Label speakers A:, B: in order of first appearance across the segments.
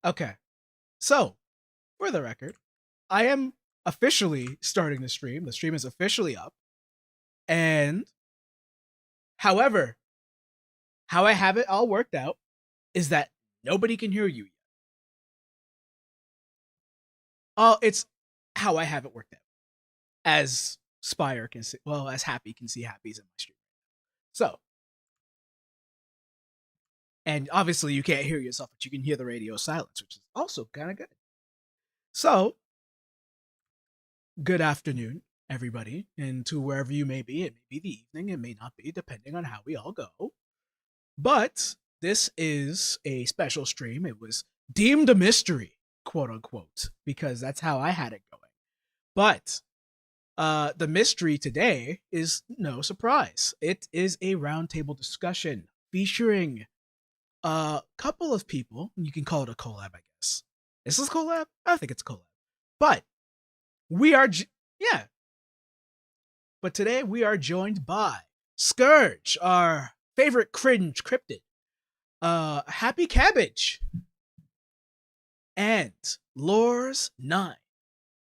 A: Okay. So, for the record, I am officially starting the stream. The stream is officially up. And, however, how I have it all worked out is that nobody can hear you yet. Oh, it's how I have it worked out. As Spyre can see, well, as Happy can see Happy's in my stream. So, and obviously you can't hear yourself, but you can hear the radio silence, which is also kind of good. So, good afternoon, everybody, and to wherever you may be. It may be the evening, it may not be, depending on how we all go. But this is a special stream. It was deemed a mystery, quote unquote, because that's how I had it going. But the mystery today is no surprise. It is a roundtable discussion featuring a couple of people. You can call it a collab, I guess. Is this a collab? I think it's a collab. But we are, yeah. But today we are joined by Szkkrrj, our favorite cringe cryptid, Happy Cabbage, and Lorz IX.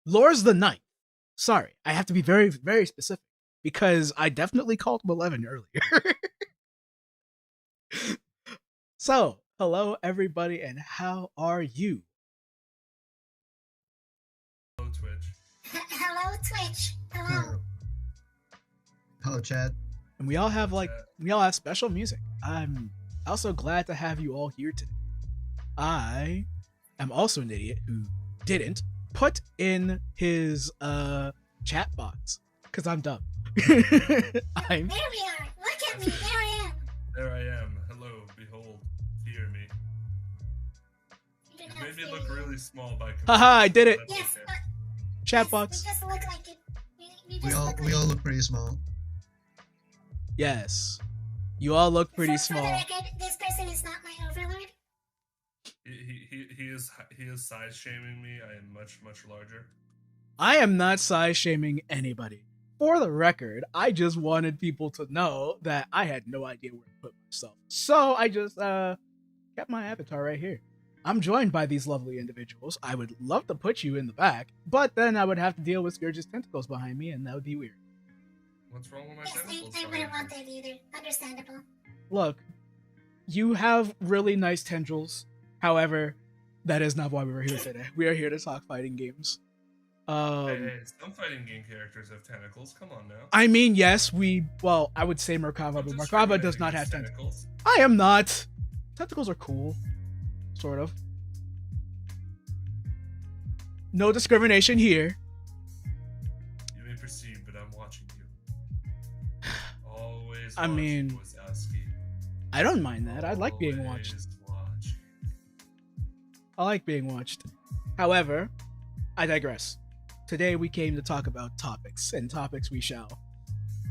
A: Lorz the Ninth. Sorry, I have to be very, very specific because I definitely called him 11 earlier. So, hello everybody, and how are you?
B: Hello, Twitch.
C: Hello, Twitch. Hello.
D: Hello, Chad.
A: And we all have special music. I'm also glad to have you all here today. I am also an idiot who didn't put in his chat box because I'm dumb.
C: There we are. Look at me. There I am.
B: There I am. Hello, behold, fear me.
C: You
B: It
C: do not
B: made me
C: see
B: look
C: me.
B: really small by
A: Haha, I did it.
B: That's
C: Yes,
B: okay.
C: but
A: Chat
C: yes,
A: box.
C: You just look like it. You
D: We
C: just
D: all
C: look
D: we
C: like
D: all look pretty small.
A: Yes. You all look pretty
C: For the
A: small.
C: record, this person is not my overlord.
B: He is size shaming me. I am much larger.
A: I am not size shaming anybody. For the record, I just wanted people to know that I had no idea where to put myself. So I just kept my avatar right here. I'm joined by these lovely individuals. I would love to put you in the back, but then I would have to deal with Szkkrrj's tentacles behind me, and that would be weird.
B: What's wrong with my
C: Yes,
B: tentacles?
C: I wouldn't want that either. Understandable.
A: Look, you have really nice tendrils. However, that is not why we're here today. We are here to talk fighting games.
B: Hey, some fighting game characters have tentacles. Come on now.
A: I mean, yes, I would say Merkava, but
B: Don't
A: Merkava does
B: discriminate
A: not have
B: against
A: tentacles. I am not. Tentacles are cool. Sort of. No discrimination here.
B: You may proceed, but I'm watching you. Always.
A: I mean,
B: Wazowski.
A: I don't mind that. I like being watched.
B: Always watching.
A: I like being watched. However, I digress. Today we came to talk about topics, and topics we shall.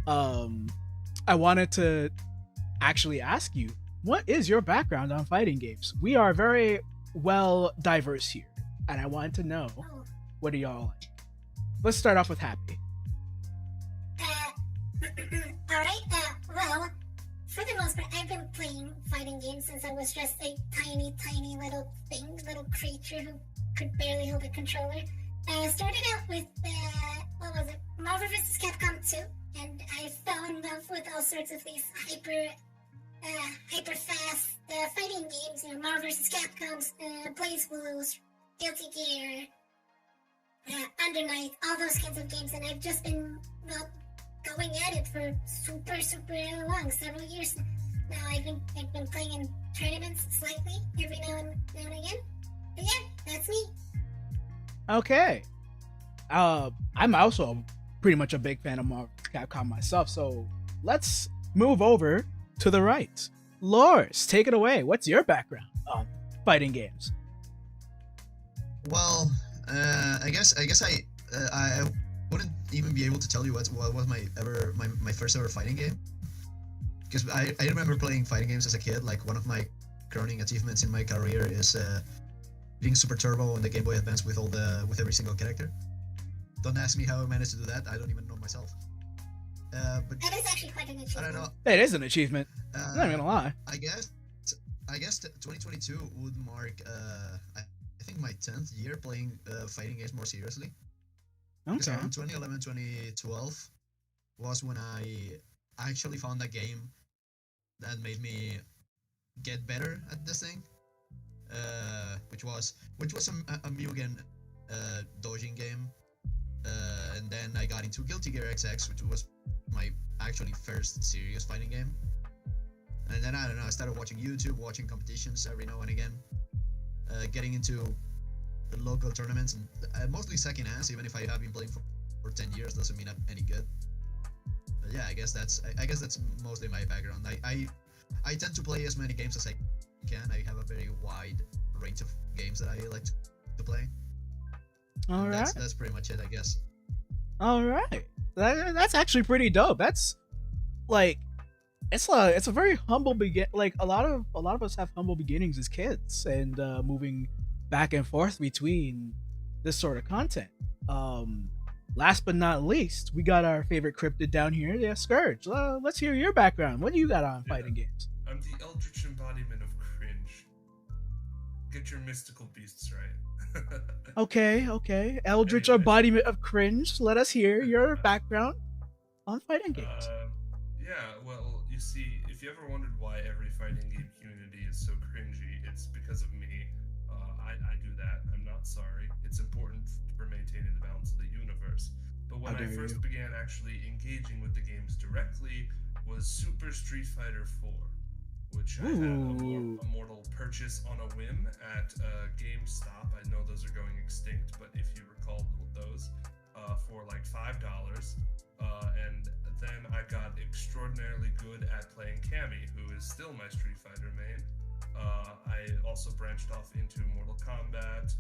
A: I wanted to actually ask you, what is your background on fighting games? We are very well diverse here, and I wanted to know,
C: Oh,
A: what are y'all like? Let's start off with Happy.
C: Alright, well, for the most part, I've been playing fighting games since I was just a tiny little thing, little creature who could barely hold a controller. Started out with, what was it? Marvel vs. Capcom 2, and I fell in love with all sorts of these hyper fast fighting games, Marvel vs. Capcom's, BlazBlues, Guilty Gear, Undernight, all those kinds of games, and I've just been, well, going at it for super long, several years now. I've been playing in tournaments slightly every now and again. But yeah, that's me.
A: Okay. I'm also pretty much a big fan of Marvel Capcom myself, so let's move over to the right. Lorz, take it away. What's your background on fighting games?
D: Well, I guess I wouldn't even be able to tell you what was my first ever fighting game, because I remember playing fighting games as a kid. Like, one of my crowning achievements in my career is being Super Turbo on the Game Boy Advance with every single character. Don't ask me how I managed to do that. I don't even know myself. But
C: That is actually quite an achievement.
D: I don't know.
A: It is an achievement. I'm not even gonna lie.
D: I guess 2022 would mark think my 10th year playing fighting games more seriously. Because
A: Okay.
D: around 2011, 2012 was when I actually found a game that made me get better at this thing. Which was a Mugen dojin game. And then I got into Guilty Gear XX, which was my actually first serious fighting game. And then I don't know, I started watching YouTube, watching competitions every now and again, getting into the local tournaments, and mostly second hands. Even if I have been playing for 10 years, doesn't mean I'm any good. But yeah, I guess that's mostly my background. I tend to play as many games as I can. I have a very wide range of games that I like to play.
A: All right.
D: That's pretty much it, I guess.
A: All right. That's actually pretty dope. That's like it's a very humble begin. Like a lot of us have humble beginnings as kids, and moving back and forth between this sort of content. Last but not least, we got our favorite cryptid down here. Yeah, Szkkrrj. Let's hear your background. What do you got on fighting games?
B: I'm the eldritch embodiment of cringe. Get your mystical beasts right.
A: Okay. Eldritch
B: Anyway.
A: embodiment of cringe. Let us hear your background on fighting games.
B: Yeah, well, you see, if you ever wondered why every fighting game community is so cringy, it's because of me. I do that. I'm not sorry. It's important for maintaining the balance of the universe. But when
A: How
B: I
A: dare
B: first
A: you.
B: began actually engaging with the games directly was Super Street Fighter 4, which I had
A: Ooh.
B: a mortal purchase on a whim at GameStop. I know those are going extinct, but if you recall those, for like $5. And then I got extraordinarily good at playing Cammy, who is still my Street Fighter main. I also branched off into Mortal Kombat.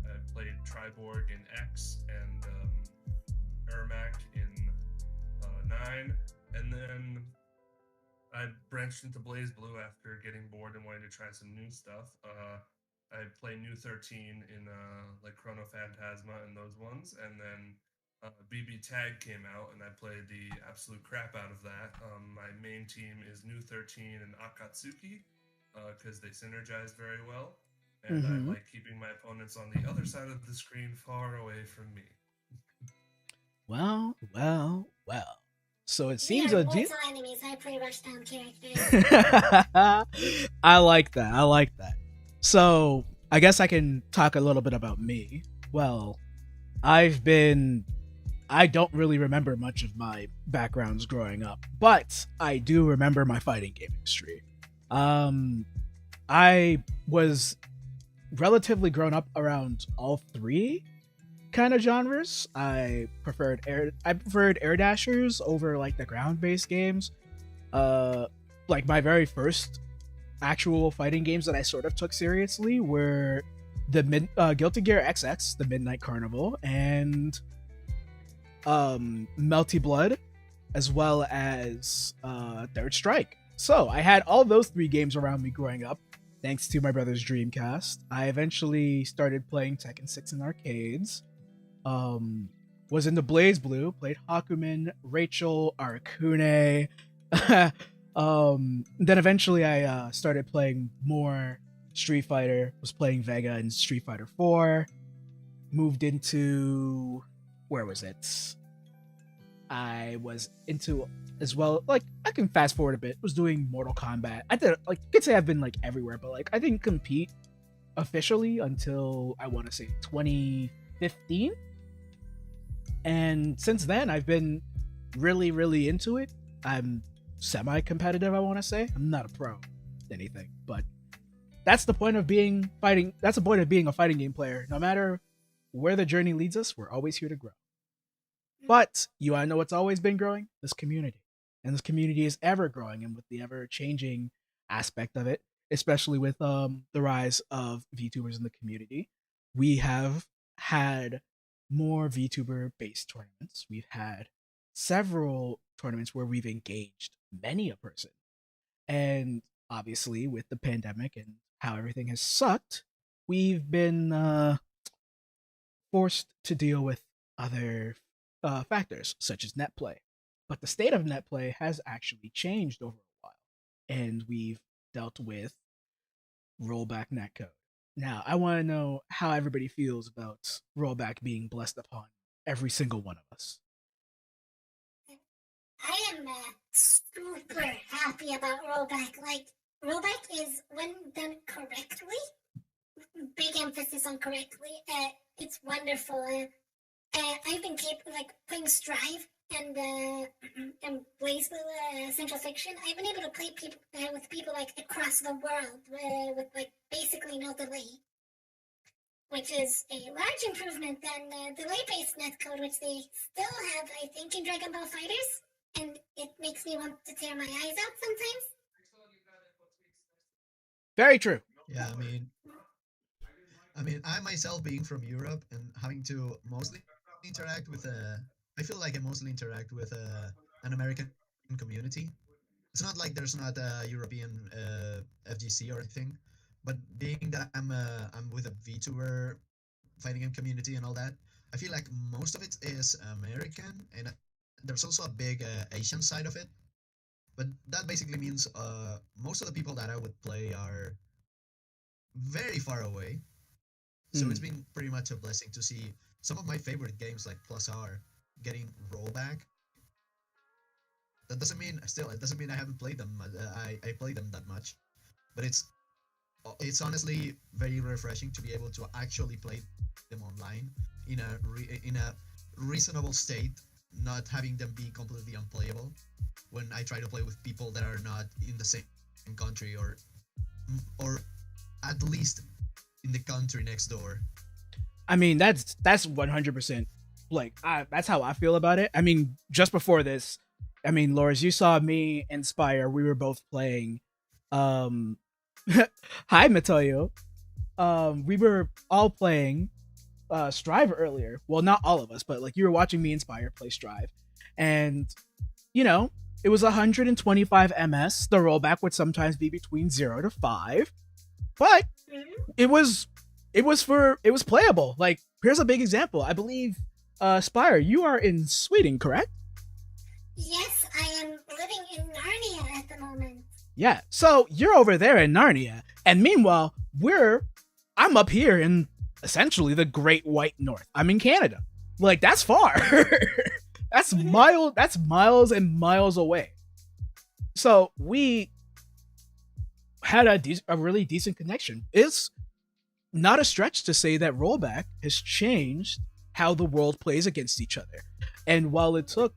B: I played Triborg in X and Ermac in 9. And then I branched into BlazBlue after getting bored and wanting to try some new stuff. I played New 13 in like Chrono Phantasma and those ones, and then BB Tag came out, and I played the absolute crap out of that. My main team is New 13 and Akatsuki, because they synergize very well, and I like keeping my opponents on the other side of the screen far away from me.
A: Well. So it
C: We
A: seems
C: are
A: a
C: mortal enemies. I play rushdown characters.
A: I like that. So I guess I can talk a little bit about me. Well, I don't really remember much of my backgrounds growing up, but I do remember my fighting game history. I was relatively grown up around all three kind of genres. I preferred air dashers over like the ground based games. Like my very first actual fighting games that I sort of took seriously were the Guilty Gear XX, the Midnight Carnival, and Melty Blood, as well as Third Strike. So I had all those three games around me growing up, thanks to my brother's Dreamcast. I eventually started playing Tekken 6 in arcades. Was into BlazBlue, played Hakumen, Rachel, Arcune. Then eventually I started playing more Street Fighter, was playing Vega in Street Fighter 4. Moved into, where was it? I was into as well, like I can fast forward a bit, was doing Mortal Kombat. I did, like, you could say I've been like everywhere, but like I didn't compete officially until I want to say 2015. And since then I've been really into it. I'm semi-competitive, I want to say. I'm not a pro anything, but that's the point of being fighting. That's the point of being a fighting game player. No matter where the journey leads us, we're always here to grow. But you want to know what's always been growing? This community. And this community is ever growing, and with the ever changing aspect of it, especially with the rise of VTubers in the community, we have had more VTuber based tournaments. We've had several tournaments where we've engaged many a person. And obviously, with the pandemic and how everything has sucked, we've been forced to deal with other factors, such as net play. But the state of net play has actually changed over a while, and we've dealt with rollback netcode. Now, I want to know how everybody feels about Rollback being blessed upon every single one of us.
C: I am super happy about Rollback. Like, Rollback is, when done correctly, big emphasis on correctly, it's wonderful. I've been playing Strive and BlazBlue CentralFiction. I've been able to play with people like across the world with like basically no delay, which is a large improvement than delay-based netcode, which they still have, I think, in Dragon Ball Fighters, and it makes me want to tear my eyes out sometimes.
A: Very true.
D: Yeah, I mean, I myself being from Europe and having to mostly interact with I feel like I mostly interact with an American community. It's not like there's not a European FGC or anything, but being that I'm with a VTuber fighting game community and all that, I feel like most of it is American, and there's also a big Asian side of it. But that basically means most of the people that I would play are very far away. So it's been pretty much a blessing to see some of my favorite games like Plus R getting rollback. That doesn't mean I haven't played them. I play them that much, but it's honestly very refreshing to be able to actually play them online in a reasonable state, not having them be completely unplayable when I try to play with people that are not in the same country or at least in the country next door.
A: I mean, that's 100% like that's how I feel about it. I mean, just before this, I mean, Lorz, you saw me and Spyre. We were both playing. Hi, Matoyo. We were all playing Strive earlier. Well, not all of us, but like you were watching me and Spyre play Strive, and you know, it was 125 ms. The rollback would sometimes be between 0 to 5, but it was playable. Like, here's a big example. I believe Spyre, you are in Sweden, correct?
C: Yes, I am living in Narnia at the moment.
A: Yeah, so you're over there in Narnia, and meanwhile, I'm up here in essentially the Great White North. I'm in Canada. Like, that's far. That's miles and miles away. So we had a really decent connection. It's not a stretch to say that Rollback has changed how the world plays against each other. And while it took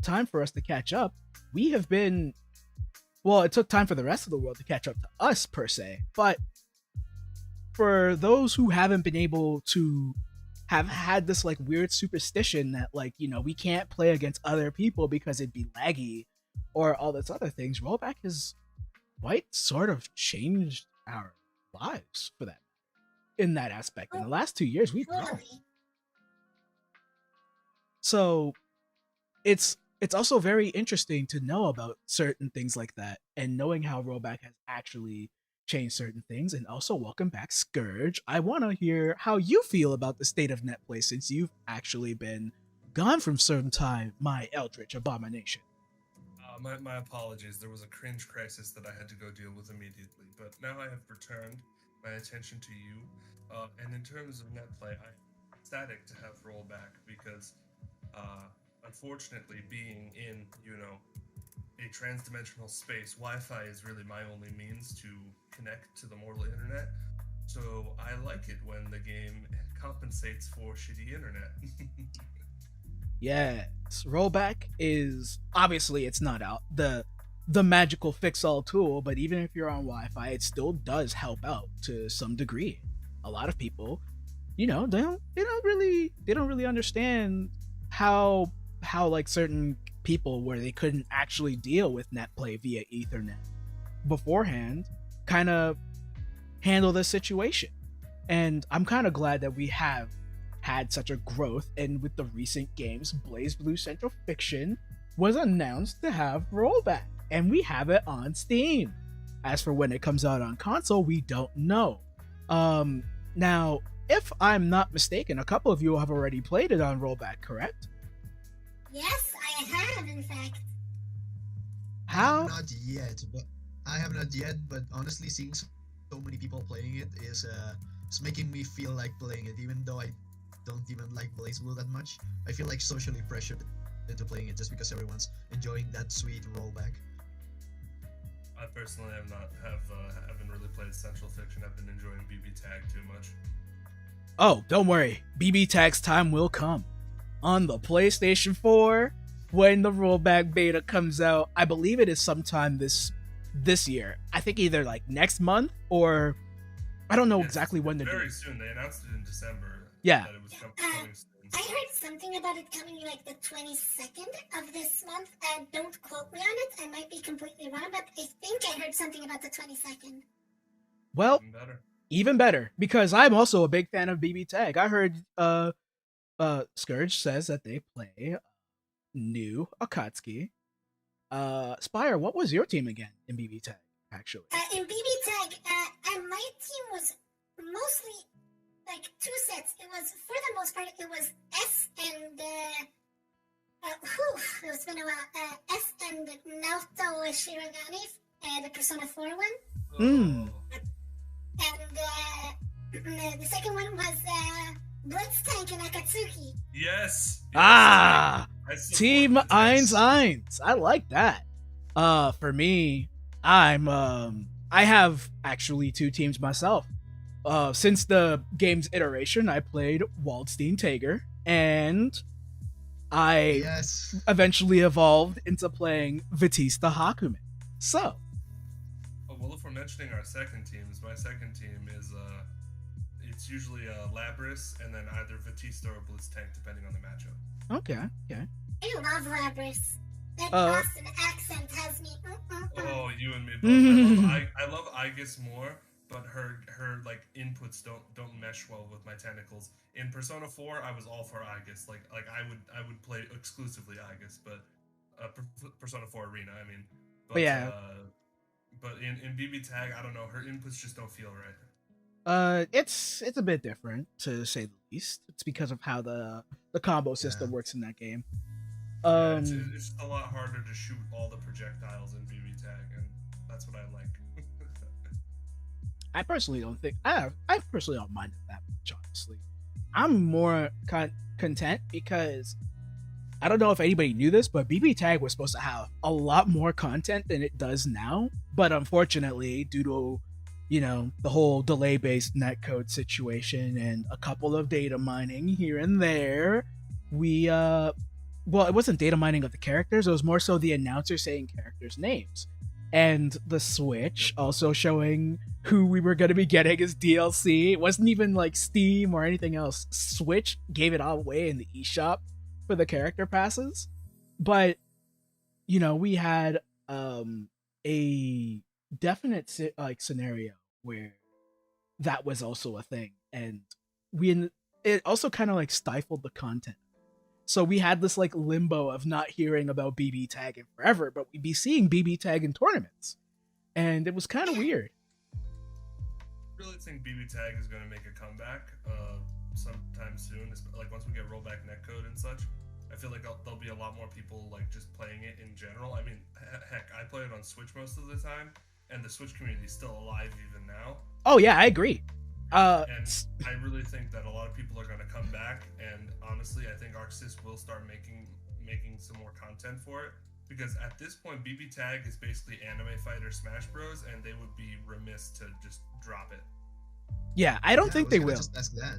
A: time for us to catch up, it took time for the rest of the world to catch up to us per se. But for those who haven't been able to have had this like weird superstition that like, you know, we can't play against other people because it'd be laggy or all this other things, Rollback has quite sort of changed our lives for that in that aspect. In the last 2 years, we've grown. So it's also very interesting to know about certain things like that and knowing how Rollback has actually changed certain things. And also, welcome back, Szkkrrj. I want to hear how you feel about the state of netplay since you've actually been gone from certain time, my eldritch abomination.
B: My apologies. There was a cringe crisis that I had to go deal with immediately, but now I have returned my attention to you. And in terms of netplay, I'm ecstatic to have Rollback because, unfortunately, being in, a trans-dimensional space, Wi-Fi is really my only means to connect to the mortal internet. So I like it when the game compensates for shitty internet.
A: Yes, Rollback is obviously it's not out the magical fix-all tool, but even if you're on Wi-Fi, it still does help out to some degree. A lot of people, they don't really understand how like certain people where they couldn't actually deal with netplay via Ethernet beforehand kind of handle this situation. And I'm kind of glad that we have had such a growth, and with the recent games, BlazBlue CentralFiction was announced to have Rollback, and we have it on Steam. As for when it comes out on console, we don't know. Now, if I'm not mistaken, a couple of you have already played it on Rollback, correct?
C: Yes, I have, in fact.
A: How?
D: I have not yet, but honestly, seeing some so many people playing it is it's making me feel like playing it, even though I don't even like BlazBlue that much. I feel like socially pressured into playing it just because everyone's enjoying that sweet rollback.
B: I personally haven't really played CentralFiction. I've been enjoying BB Tag too much.
A: Oh, don't worry. BB Tag's time will come. On the PlayStation 4, when the rollback beta comes out, I believe it is sometime this year. I think either like next month or I don't know exactly when they're doing.
B: Very soon. They announced it in December.
A: Yeah.
B: That it was coming soon.
C: I heard something about it coming like the 22nd of this month. Don't quote me on it. I might be completely wrong, but I think I heard something about the 22nd.
A: Well, even better, because I'm also a big fan of BB Tag. I heard Szkkrrj says that they play new Akatsuki. Spyre, what was your team again in BB Tag, actually?
C: In BB Tag, my team was mostly like two sets. It was, for the most part, it was S and it's been a while. S and Naoto Shirogane, the Persona 4 one.
A: Mm.
C: And the second one was Blitz Tank and Akatsuki.
B: Yes.
A: Team Eins Eins. I like that. For me, I have actually two teams myself. Since the game's iteration, I played Waldstein Tager, and I eventually evolved into playing Batista Hakumen. So,
B: well, if we're mentioning our second teams, my second team is it's usually Labris and then either Batista or Blitz Tank, depending on the matchup.
A: Okay.
C: I love Labris. That Boston accent has me.
B: Oh, you and me both. I love Aegis more, but her like inputs don't mesh well with my tentacles. In Persona 4, I was all for Aegis. Like I would play exclusively Aegis, but Persona 4 Arena. I mean, but
A: yeah.
B: But in BB Tag, I don't know. Her inputs just don't feel right.
A: It's a bit different, to say the least. It's because of how the combo system works in that game.
B: It's just a lot harder to shoot all the projectiles in BB Tag, and that's what I like.
A: I personally don't think I personally don't mind it that much. Honestly, I'm more content because I don't know if anybody knew this, but BB Tag was supposed to have a lot more content than it does now. But unfortunately, due to the whole delay-based netcode situation and a couple of data mining here and there, we well, it wasn't data mining of the characters. It was more so the announcer saying characters' names. And the Switch also showing who we were going to be getting as DLC. It wasn't even like Steam or anything else. Switch gave it all away in the eShop for the character passes. But, we had a definite scenario where that was also a thing. And it also kind of like stifled the content. So we had this like limbo of not hearing about BB Tag in forever, but we'd be seeing BB Tag in tournaments. And it was kind of weird.
B: I really think BB Tag is going to make a comeback sometime soon. Like once we get rollback netcode and such, I feel like there'll be a lot more people like just playing it in general. I mean, heck, I play it on Switch most of the time, and the Switch community is still alive even now.
A: Oh yeah, I agree.
B: And I really think that a lot of people are going to come back, and honestly, I think ArcSys will start making some more content for it, because at this point, BB Tag is basically Anime Fighter Smash Bros, and they would be remiss to just drop it.
A: Yeah, I don't think they will.
D: Just ask that.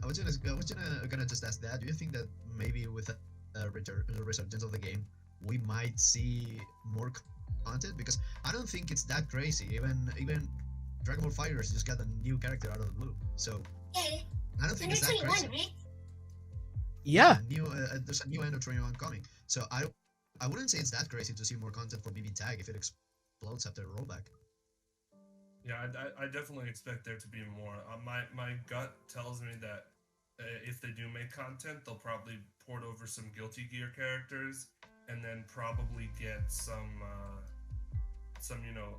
D: I was gonna just ask that. Do you think that maybe with the resurgence of the game, we might see more content? Because I don't think it's that crazy. Even Dragon Ball FighterZ just got a new character out of the blue, so I don't think it's that crazy. Right?
A: Yeah.
D: There's a new End of 21 coming, so I wouldn't say it's that crazy to see more content for BB Tag if it explodes after rollback.
B: Yeah, I definitely expect there to be more. My gut tells me that if they do make content, they'll probably port over some Guilty Gear characters, and then probably get some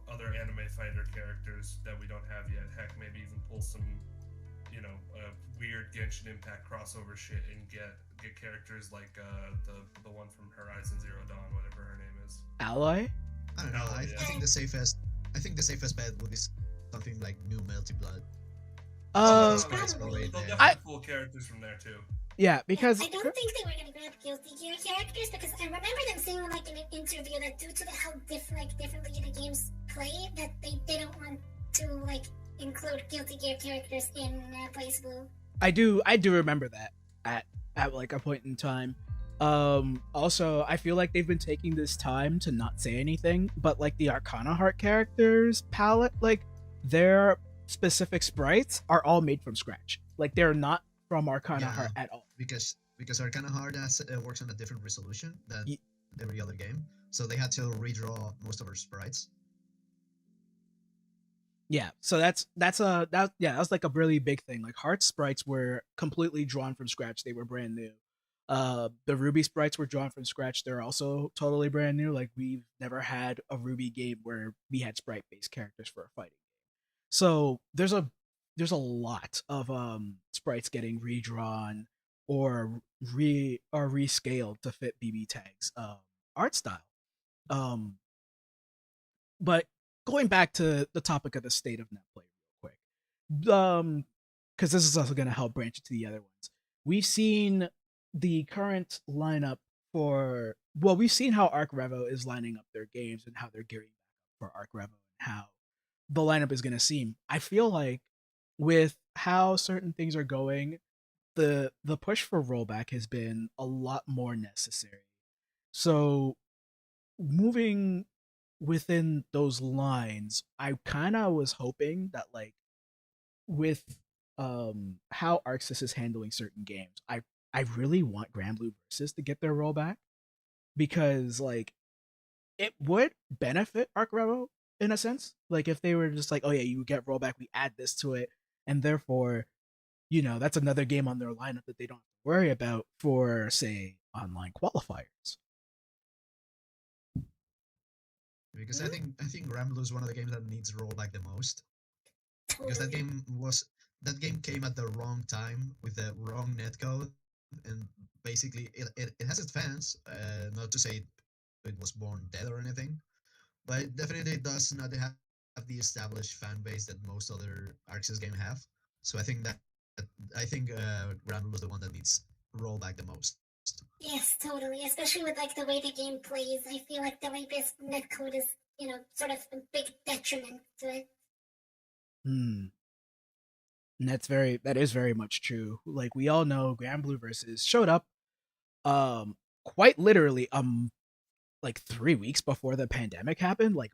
B: other anime fighter characters that we don't have yet. Heck, maybe even pull some weird Genshin Impact crossover shit and get characters like the one from Horizon Zero Dawn, whatever her name is.
A: Ally?
D: I don't know. I think the safest bet would something like new Melty Blood.
B: They'll
C: Probably.
B: definitely pull characters from there too.
A: Yeah, because
C: I don't think they were gonna grab Guilty Gear characters because I remember them saying like in an interview that due to how differently the games play, that they didn't want to like include Guilty Gear characters in BlazBlue.
A: I do remember that at like a point in time. Also, I feel like they've been taking this time to not say anything, but like the Arcana Heart characters palette, like their specific sprites are all made from scratch. Like they're not from Arcana Heart at all.
D: Because Arcana Heart works on a different resolution than every other game, so they had to redraw most of our sprites.
A: Yeah, so that was like a really big thing. Like Heart sprites were completely drawn from scratch. They were brand new. The Ruby sprites were drawn from scratch. They're also totally brand new. Like we've never had a Ruby game where we had sprite based characters for a fighting game. So there's a lot of sprites getting redrawn or rescaled to fit BB Tag's art style. But going back to the topic of the state of netplay real quick, because this is also going to help branch into the other ones. We've seen the current lineup we've seen how ArcRevo is lining up their games and how they're gearing back up for ArcRevo and how the lineup is going to seem. I feel like with how certain things are going, the push for rollback has been a lot more necessary. So moving within those lines, I kind of was hoping that like with how ArcSys is handling certain games, I really want BlazBlue Versus to get their rollback, because like it would benefit ArcRevo in a sense. Like if they were just like, oh yeah, you get rollback, we add this to it, and therefore, you know, that's another game on their lineup that they don't have to worry about for, say, online qualifiers.
D: Because I think BlazBlue is one of the games that needs rollback the most. Because that game came at the wrong time with the wrong netcode, and basically it has its fans. Not to say it was born dead or anything, but it definitely does not have the established fan base that most other ArcSys games have. So I think BlazBlue is the one that needs rollback the most.
C: Yes, totally. Especially with like the way the game plays, I feel like the way this netcode is, you know, sort of a big detriment to it.
A: And that is very much true. Like we all know, BlazBlue Versus showed up, quite literally, like 3 weeks before the pandemic happened. Like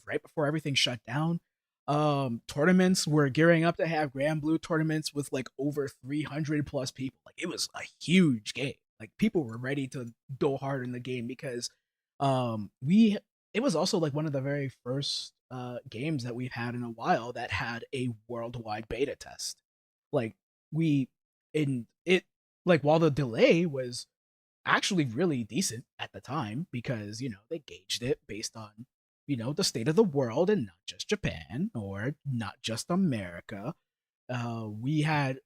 A: right before everything shut down. Tournaments were gearing up to have BlazBlue tournaments with like over 300 plus people. Like it was a huge game. Like people were ready to go hard in the game because it was also like one of the very first games that we've had in a while that had a worldwide beta test. Like while the delay was actually really decent at the time, because you know they gauged it based on, you know, the state of the world and not just Japan or not just America. We had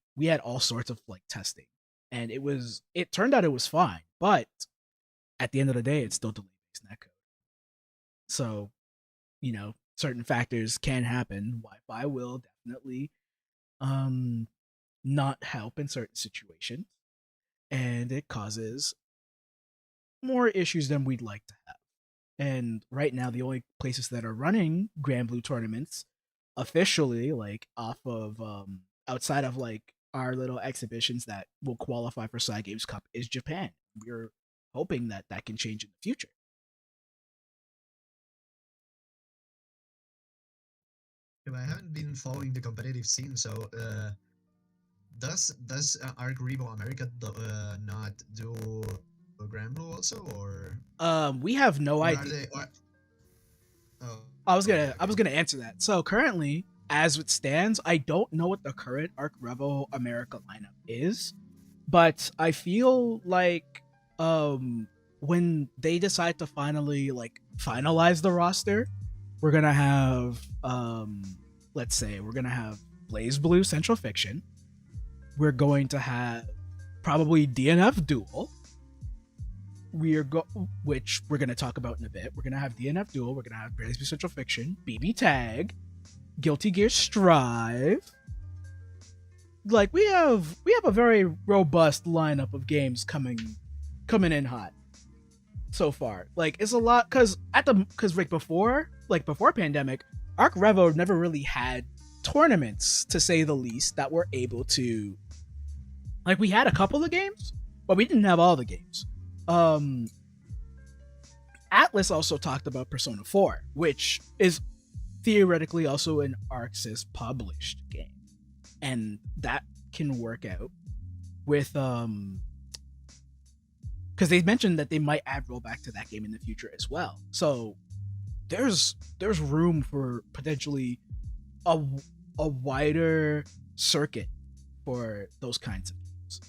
A: all sorts of like testing, and it turned out it was fine, but at the end of the day, it's still delay based netcode. So, you know, certain factors can happen. Wi-Fi will definitely not help in certain situations, and it causes more issues than we'd like to have. And right now, the only places that are running BlazBlue tournaments officially, like off of outside of like our little exhibitions that will qualify for Side Games Cup, is Japan. We're hoping that can change in the future.
D: I haven't been following the competitive scene, so does ArcRevo America not do BlazBlue also, or
A: we have no idea. I was gonna answer that. So currently, as it stands, I don't know what the current ArcRevo America lineup is, but I feel like when they decide to finally like finalize the roster, we're gonna have let's say we're gonna have BlazBlue CentralFiction. We're going to have probably DNF Duel. Which we're going to talk about in a bit. We're going to have DNF Duel. We're going to have BlazBlue CentralFiction, BB Tag, Guilty Gear Strive. Like we have a very robust lineup of games coming in hot so far. Like it's a lot because before pandemic, ArcRevo never really had tournaments, to say the least, that were able to, like, we had a couple of games, but we didn't have all the games. Atlas also talked about Persona 4, which is theoretically also an ArcSys published game, and that can work out with because they mentioned that they might add rollback to that game in the future as well. So there's room for potentially a wider circuit for those kinds of games.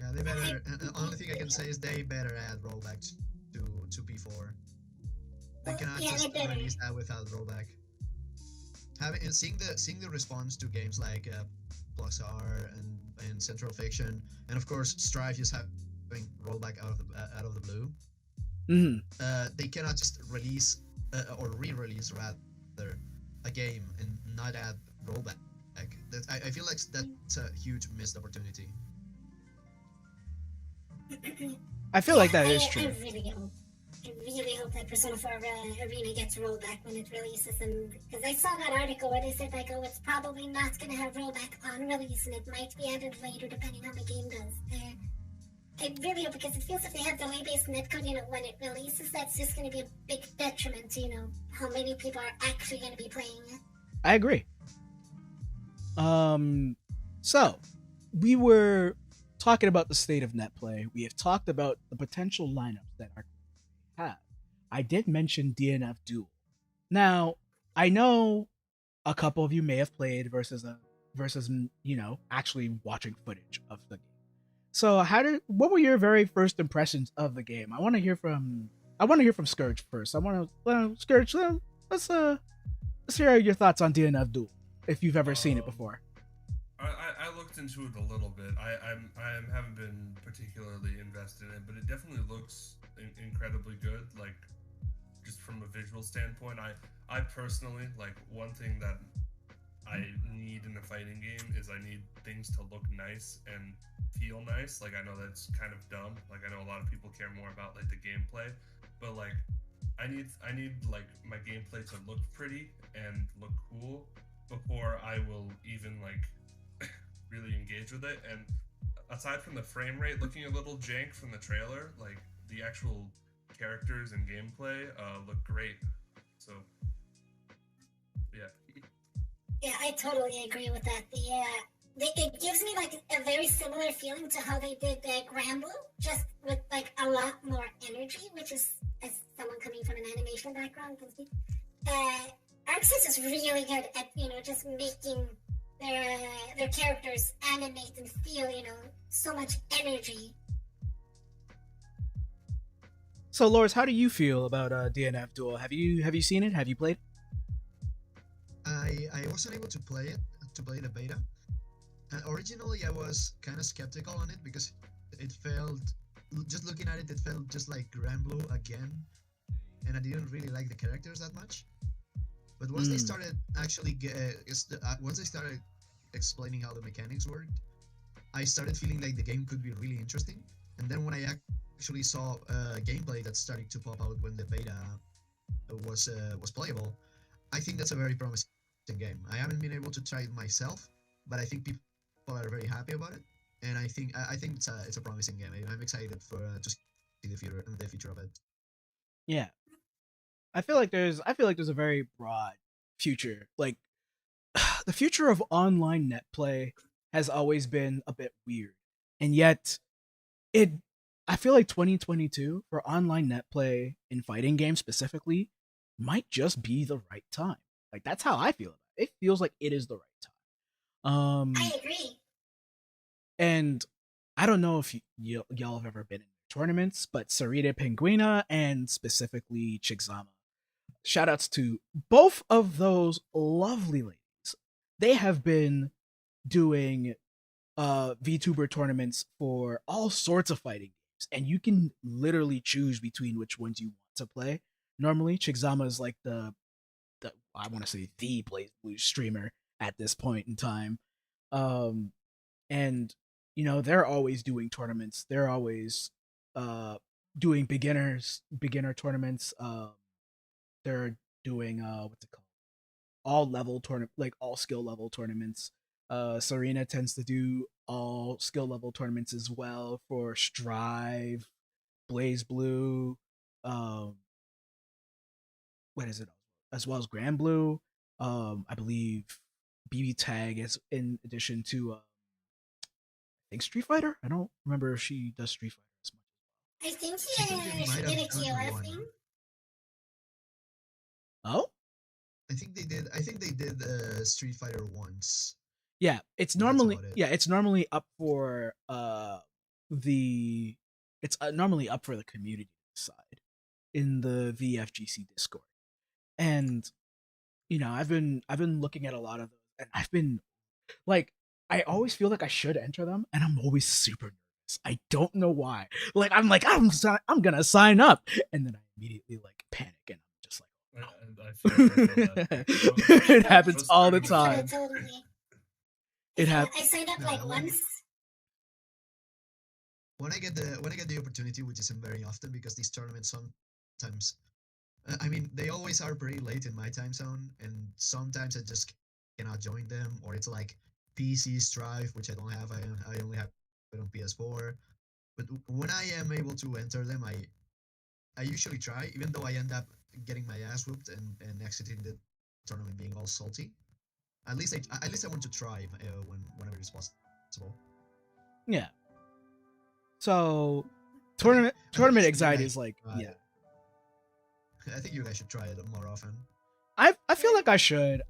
D: Yeah, they better. The only thing I can say is they better add rollback to P4. They cannot just release that without rollback. Seeing the response to games like BlazBlue and CentralFiction, and of course Strive just having rollback out of the blue.
A: Mm-hmm.
D: They cannot just release or re-release rather a game and not add rollback. I feel like that's a huge missed opportunity.
A: I feel like that is true.
C: I really hope that Persona 4 Arena gets rollback when it releases, because I saw that article where they said like, oh, it's probably not going to have rollback on release, and it might be added later depending on how the game does. I really hope, because it feels if they have delay-based netcode, when it releases, that's just going to be a big detriment to, how many people are actually going to be playing it.
A: I agree. So we were talking about the state of net play. We have talked about the potential lineups that ArcRevo have. I did mention DNF Duel. Now, I know a couple of you may have played versus actually watching footage of the game. So what were your very first impressions of the game? I want to hear from Szkkrrj first. Szkkrrj, let's hear your thoughts on DNF Duel, if you've ever seen it before.
B: I looked into it a little bit. I haven't been particularly invested in it, but it definitely looks incredibly good. Like, just from a visual standpoint, I personally, like, one thing that I need in a fighting game is I need things to look nice and feel nice. Like, I know that's kind of dumb. Like, I know a lot of people care more about like the gameplay, but like I need like my gameplay to look pretty and look cool before I will even like really engage with it. And aside from the frame rate looking a little jank from the trailer, like the actual characters and gameplay look great. So yeah.
C: Yeah, I totally agree with that. It gives me like a very similar feeling to how they did BlazBlue, just with like a lot more energy, which is, as someone coming from an animation background can see, ArcSys is really good at just making their characters animate and feel so much energy.
A: So Lorz, how do you feel about DNF Duel? Have you seen it? Have you played?
D: I wasn't able to play the beta. Originally, I was kind of skeptical on it because it felt, just looking at it, it felt just like BlazBlue again, and I didn't really like the characters that much. But once they started once they started explaining how the mechanics worked, I started feeling like the game could be really interesting. And then when I actually saw gameplay that started to pop out when the beta was playable, I think that's a very promising game. I haven't been able to try it myself, but I think people are very happy about it, and I think it's a promising game. I'm excited to see the future of it.
A: Yeah, I feel like there's a very broad future. Like the future of online net play has always been a bit weird, and yet I feel like 2022 for online net play in fighting games specifically might just be the right time. Like that's how I feel about it. It feels like it is the right time.
C: I agree.
A: And I don't know if y'all have ever been in tournaments, but Sarita Penguina and specifically Chigzama. Shoutouts to both of those lovely ladies. They have been doing VTuber tournaments for all sorts of fighting games, and you can literally choose between which ones you want to play. normally. Chigzama is like the I want to say the BlazBlue streamer at this point in time. And they're always doing tournaments. They're always doing beginner tournaments. They're doing what's it called? All level tournament, like all skill level tournaments. Serena tends to do all skill level tournaments as well for Strive, BlazBlue, what is it? As well as Grand Blue. I believe BB Tag is in addition to I think Street Fighter. I don't remember if she does Street Fighter as much.
C: I think
D: they
C: she
D: might
C: did a
D: have done
C: KOF
D: one.
C: thing.
A: Oh?
D: I think they did Street Fighter once.
A: Yeah, it's
D: That's
A: normally
D: about it.
A: it's normally up for normally up for the community side in the VFGC Discord. And I've been looking at a lot of those, and I've been like, I always feel like I should enter them, and I'm always super nervous. I don't know why. Like I'm gonna sign up, and then I immediately like panic, and I'm just like,
B: I feel that.
A: it happens
B: Those
A: all the
B: tournaments-
A: time.
C: Totally.
A: It happens.
C: I signed up
D: No,
C: like
D: when-
C: once.
D: When I get the opportunity, which isn't very often because these tournaments sometimes, I mean, they always are pretty late in my time zone, and sometimes I just cannot join them, or it's like PC Strive, which I don't have. I only have it on PS4. But when I am able to enter them, I usually try, even though I end up getting my ass whooped and exiting the tournament being all salty. At least I want to try whenever it's possible.
A: Yeah. So tournament
D: you
A: anxiety
D: guys
A: is like,
D: try
A: yeah.
D: it. I think you guys should try it more often.
A: I feel like I should.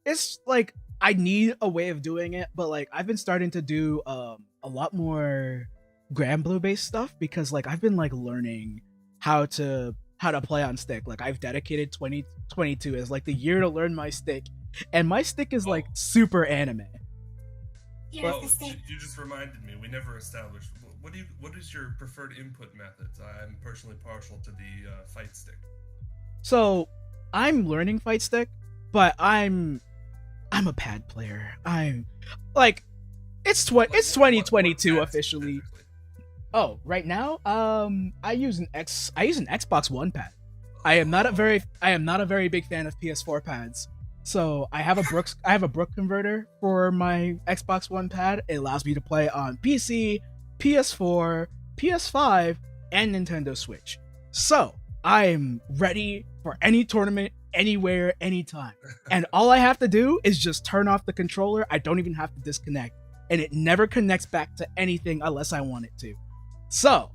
A: It's like I need a way of doing it, but like I've been starting to do a lot more Grand Blue based stuff because like I've been like learning how to play on stick. Like I've dedicated 2022 as like the year to learn my stick, and my stick is like super anime.
C: Here
B: Oh,
C: is the stick.
B: you just reminded me. We never established. What is your preferred input methods? I'm personally partial to the fight stick.
A: So I'm learning fight stick, but I'm a pad player. I'm like it's
B: Like, what
A: 2022
B: pads
A: officially.
B: specifically?
A: Oh, right now, I use an Xbox One pad. I am not a very big fan of PS4 pads. So I have a Brook converter for my Xbox One pad. It allows me to play on PC, PS4, PS5, and Nintendo Switch. So I'm ready for any tournament, anywhere, anytime. And all I have to do is just turn off the controller. I don't even have to disconnect. And it never connects back to anything unless I want it to. So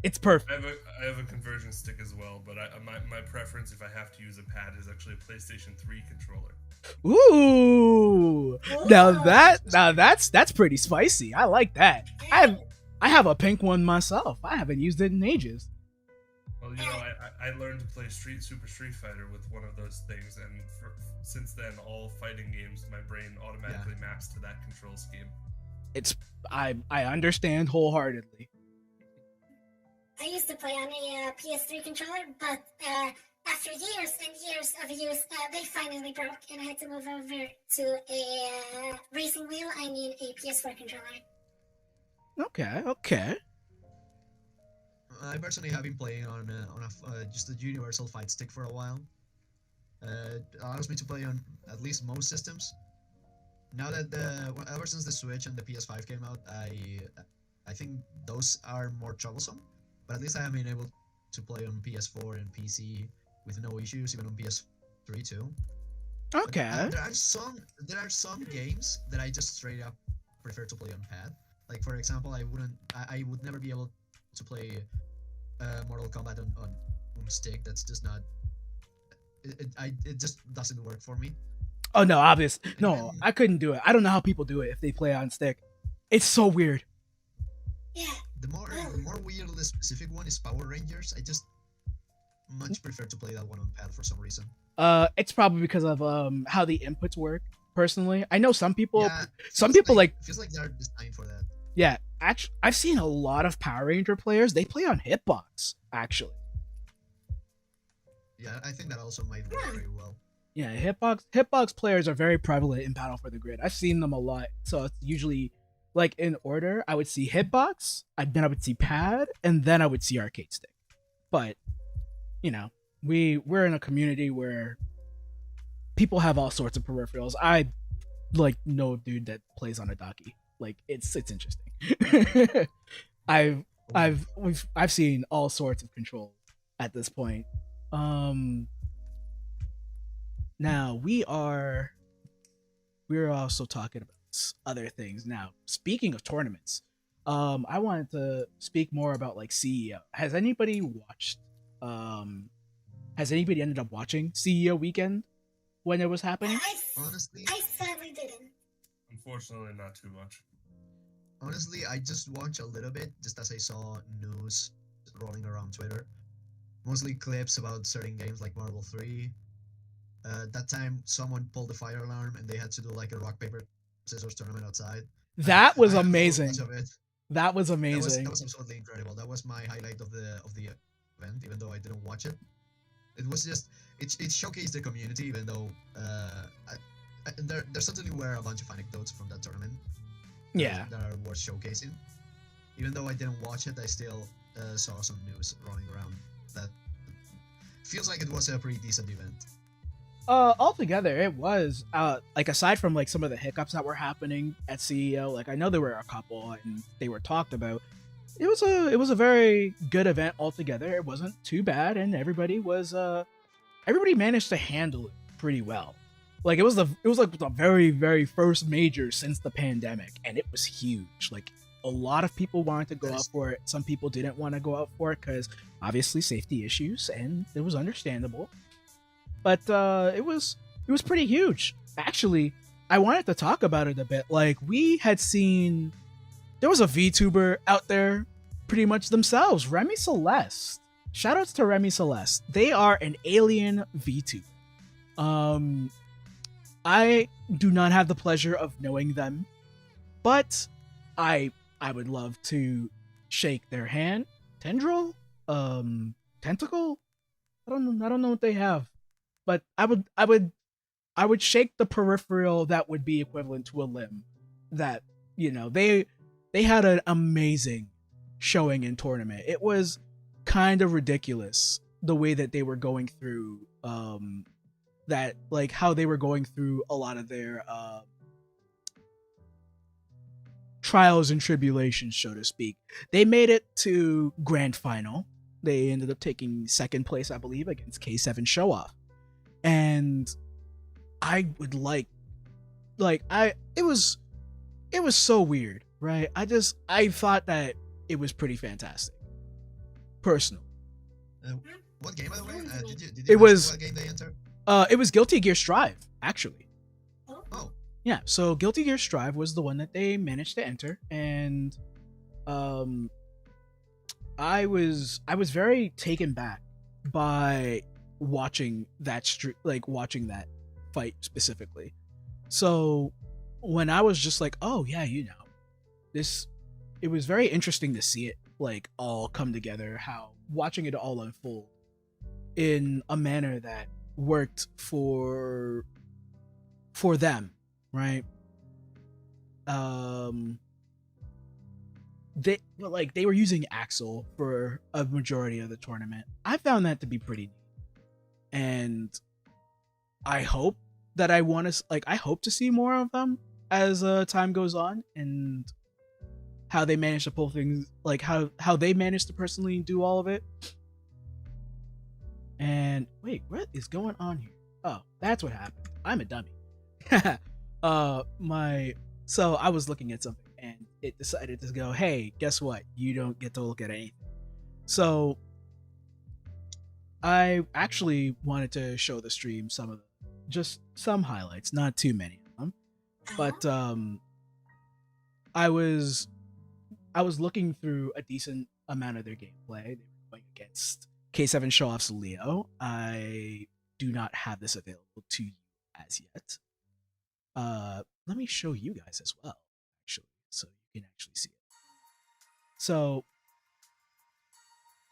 A: it's perfect.
B: I have a conversion stick as well, but my preference if I have to use a pad is actually a PlayStation 3 controller.
A: Ooh. That's pretty spicy. I like that. I have a pink one myself. I haven't used it in ages.
B: Well, I learned to play Super Street Fighter with one of those things, and since then, all fighting games, my brain automatically maps to that control scheme.
A: I understand wholeheartedly.
C: I used to play on a PS3 controller, but after years and years of use, they finally broke, and I had to move over to a racing wheel. I mean, a PS4 controller.
A: Okay.
D: I personally have been playing on just a universal fight stick for a while. It allows me to play on at least most systems. Now that ever since the Switch and the PS5 came out, I think those are more troublesome. But at least I have been able to play on PS4 and PC with no issues, even on PS3 too.
A: Okay.
D: But, there are some games that I just straight up prefer to play on pad. Like for example, I would never be able to play Mortal Kombat on stick. That's just not. It just doesn't work for me.
A: Oh no, obvious. No, I couldn't do it. I don't know how people do it if they play on stick. It's so weird.
C: Yeah.
D: The more weirdly specific one is Power Rangers. I just much prefer to play that one on pad for some reason.
A: It's probably because of how the inputs work. Personally, I know some people.
D: Yeah,
A: some people
D: feels like they're designed for that.
A: Yeah, actually, I've seen a lot of Power Ranger players. They play on Hitbox. Actually.
D: Yeah, I think that also might work very well.
A: Yeah, hitbox players are very prevalent in Battle for the Grid. I've seen them a lot. So it's usually like in order. I would see hitbox, then I would see pad, and then I would see arcade stick. But you know, we're in a community where people have all sorts of peripherals. I like know a dude that plays on a docky. Like it's interesting. I've seen all sorts of controls at this point. Now we're also talking about other things. Now, speaking of tournaments, I wanted to speak more about like CEO. Has anybody watched? Has anybody ended up watching CEO weekend when it was happening?
D: Honestly,
C: I sadly didn't.
B: Unfortunately, not too much.
D: Honestly, I just watched a little bit, just as I saw news rolling around Twitter. Mostly clips about certain games like Marvel 3. That time, someone pulled the fire alarm and they had to do like a rock, paper, scissors tournament outside.
A: That was
D: I had
A: amazing.
D: much of it.
A: That was amazing.
D: That was absolutely incredible. That was my highlight of the event, even though I didn't watch it. It was just it showcased the community, even though there certainly were a bunch of anecdotes from that tournament.
A: Yeah.
D: That are worth showcasing. Even though I didn't watch it, I still saw some news rolling around that feels like it was a pretty decent event.
A: Altogether, it was like aside from like some of the hiccups that were happening at CEO, like I know there were a couple and they were talked about. It was a very good event altogether. It wasn't too bad, and everybody managed to handle it pretty well. Like it was like the very, very first major since the pandemic, and it was huge. Like a lot of people wanted to go out for it. Some people didn't want to go out for it because obviously safety issues, and it was understandable. But it was pretty huge. Actually, I wanted to talk about it a bit. Like we had seen, there was a VTuber out there, pretty much themselves, Remy Celeste. Shoutouts to Remy Celeste. They are an alien VTuber. I do not have the pleasure of knowing them, but I would love to shake their hand. Tendril? Tentacle? I don't know what they have. But I would shake the peripheral that would be equivalent to a limb. That, you know, they had an amazing showing in tournament. It was kind of ridiculous the way that they were going through that, like how they were going through a lot of their trials and tribulations, so to speak. They made it to grand final. They ended up taking second place, I believe, against K7 Show Off. And I would it was so weird, right? I thought that it was pretty fantastic, personally.
D: What game, by the way? Did you
A: It was
D: what game they entered?
A: It was Guilty Gear Strive, actually.
D: Oh.
A: Yeah, so Guilty Gear Strive was the one that they managed to enter, and I was very taken back by watching that watching that fight specifically. So when I was just like, oh yeah, you know, it was very interesting to see it like all come together, how watching it all unfold in a manner that worked for them, right? They were using Axel for a majority of the tournament. I found that to be pretty neat. And I hope that I hope to see more of them as time goes on, and how they manage to pull things, like how they manage to personally do all of it. And wait, what is going on here? Oh, that's what happened. I'm a dummy. So I was looking at something and it decided to go, hey, guess what? You don't get to look at anything. So I actually wanted to show the stream just some highlights, not too many of them. But I was looking through a decent amount of their gameplay. They were going against K7 Show Off's Leo. I do not have this available to you as yet. Let me show you guys as well, actually, so you can actually see it. So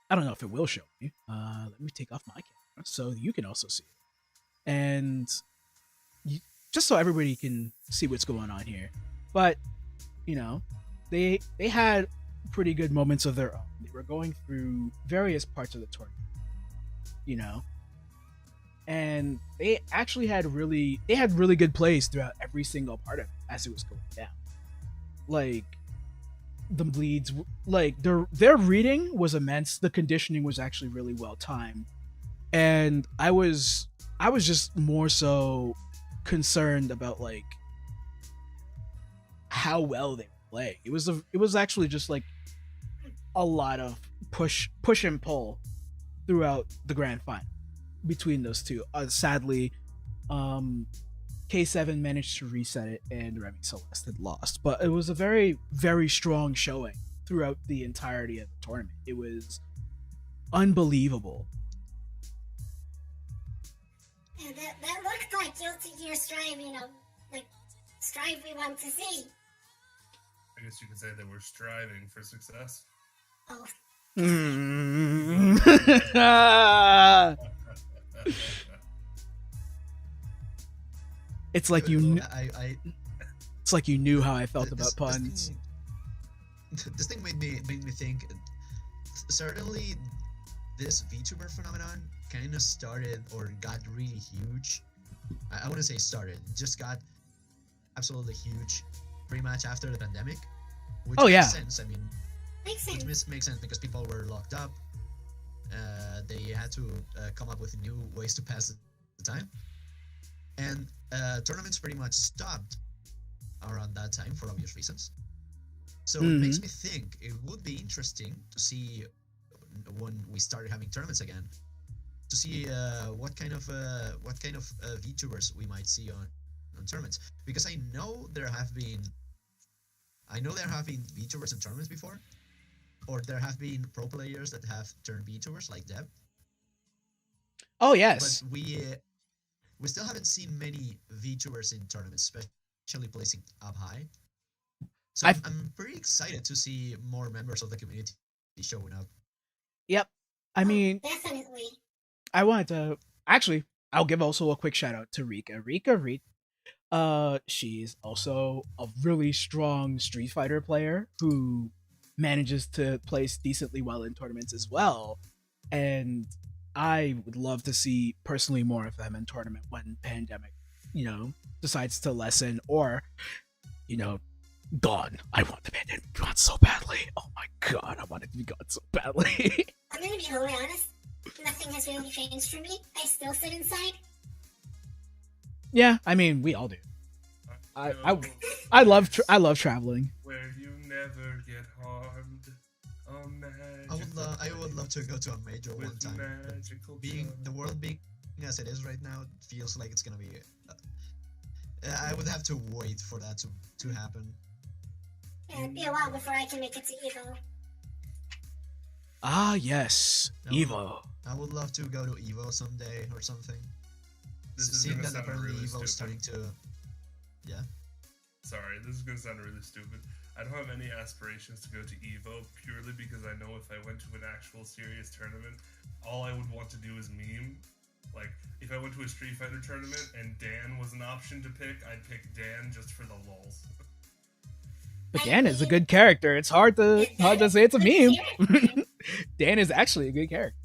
A: I don't know if it will show me. Let me take off my so you can also see it. And just so everybody can see what's going on here. But, you know, they had pretty good moments of their own. They were going through various parts of the tournament, you know, and they actually had really good plays throughout every single part of it as it was going down. Like, the bleeds, like their reading was immense. The conditioning was actually really well timed, and I was just more so concerned about like how well they play. It was actually just like a lot of push and pull throughout the grand final between those two. Sadly, K7 managed to reset it, and Remy Celeste had lost. But it was a very, very strong showing throughout the entirety of the tournament. It was unbelievable.
C: Yeah, that looked like Guilty Gear Strive, you know, like Strive we want to see.
B: I guess you could say that we're striving for success.
C: Oh.
A: It's like you knew.
D: I
A: It's like you knew how I felt about puns.
D: This thing made me think. Certainly, this VTuber phenomenon kind of started or got really huge. I wouldn't say started; just got absolutely huge pretty much after the pandemic. Which makes sense. I mean,
C: makes sense.
D: Which makes sense because people were locked up. They had to come up with new ways to pass the time. And tournaments pretty much stopped around that time for obvious reasons. So it makes me think it would be interesting to see when we started having tournaments again, to see what kind of VTubers we might see on tournaments. Because I know there have been VTubers in tournaments before, or there have been pro players that have turned VTubers like Deb.
A: Oh yes.
D: But we still haven't seen many VTubers in tournaments, especially placing up high. So I'm pretty excited to see more members of the community showing up.
A: Yep. I mean,
C: definitely.
A: I wanted to actually. I'll give also a quick shout out to Rika. She's also a really strong Street Fighter player who manages to place decently well in tournaments as well, and I would love to see personally more of them in tournament when pandemic, you know, decides to lessen or, you know, gone. I want the pandemic gone so badly. Oh my god, I want it to be gone so badly.
C: I'm gonna be totally honest. Nothing has really changed for me. I still sit inside.
A: Yeah, I mean, we all do. I love traveling.
B: Where you never get harmed.
D: I would love to go to a major one time. The world being as it is right now, it feels like it's gonna be. I would have to wait for that to happen.
C: Yeah, it'd be a while before I can make it to Evo.
A: Ah yes, Evo.
D: I would love to go to Evo someday or something. Seeing that apparently
B: really
D: Evo is starting to. Yeah.
B: Sorry, this is gonna sound really stupid. I don't have any aspirations to go to EVO purely because I know if I went to an actual serious tournament, all I would want to do is meme. Like, if I went to a Street Fighter tournament and Dan was an option to pick, I'd pick Dan just for the lulz.
A: But Dan is a good character. It's hard to say it's a meme. Dan is actually a good character.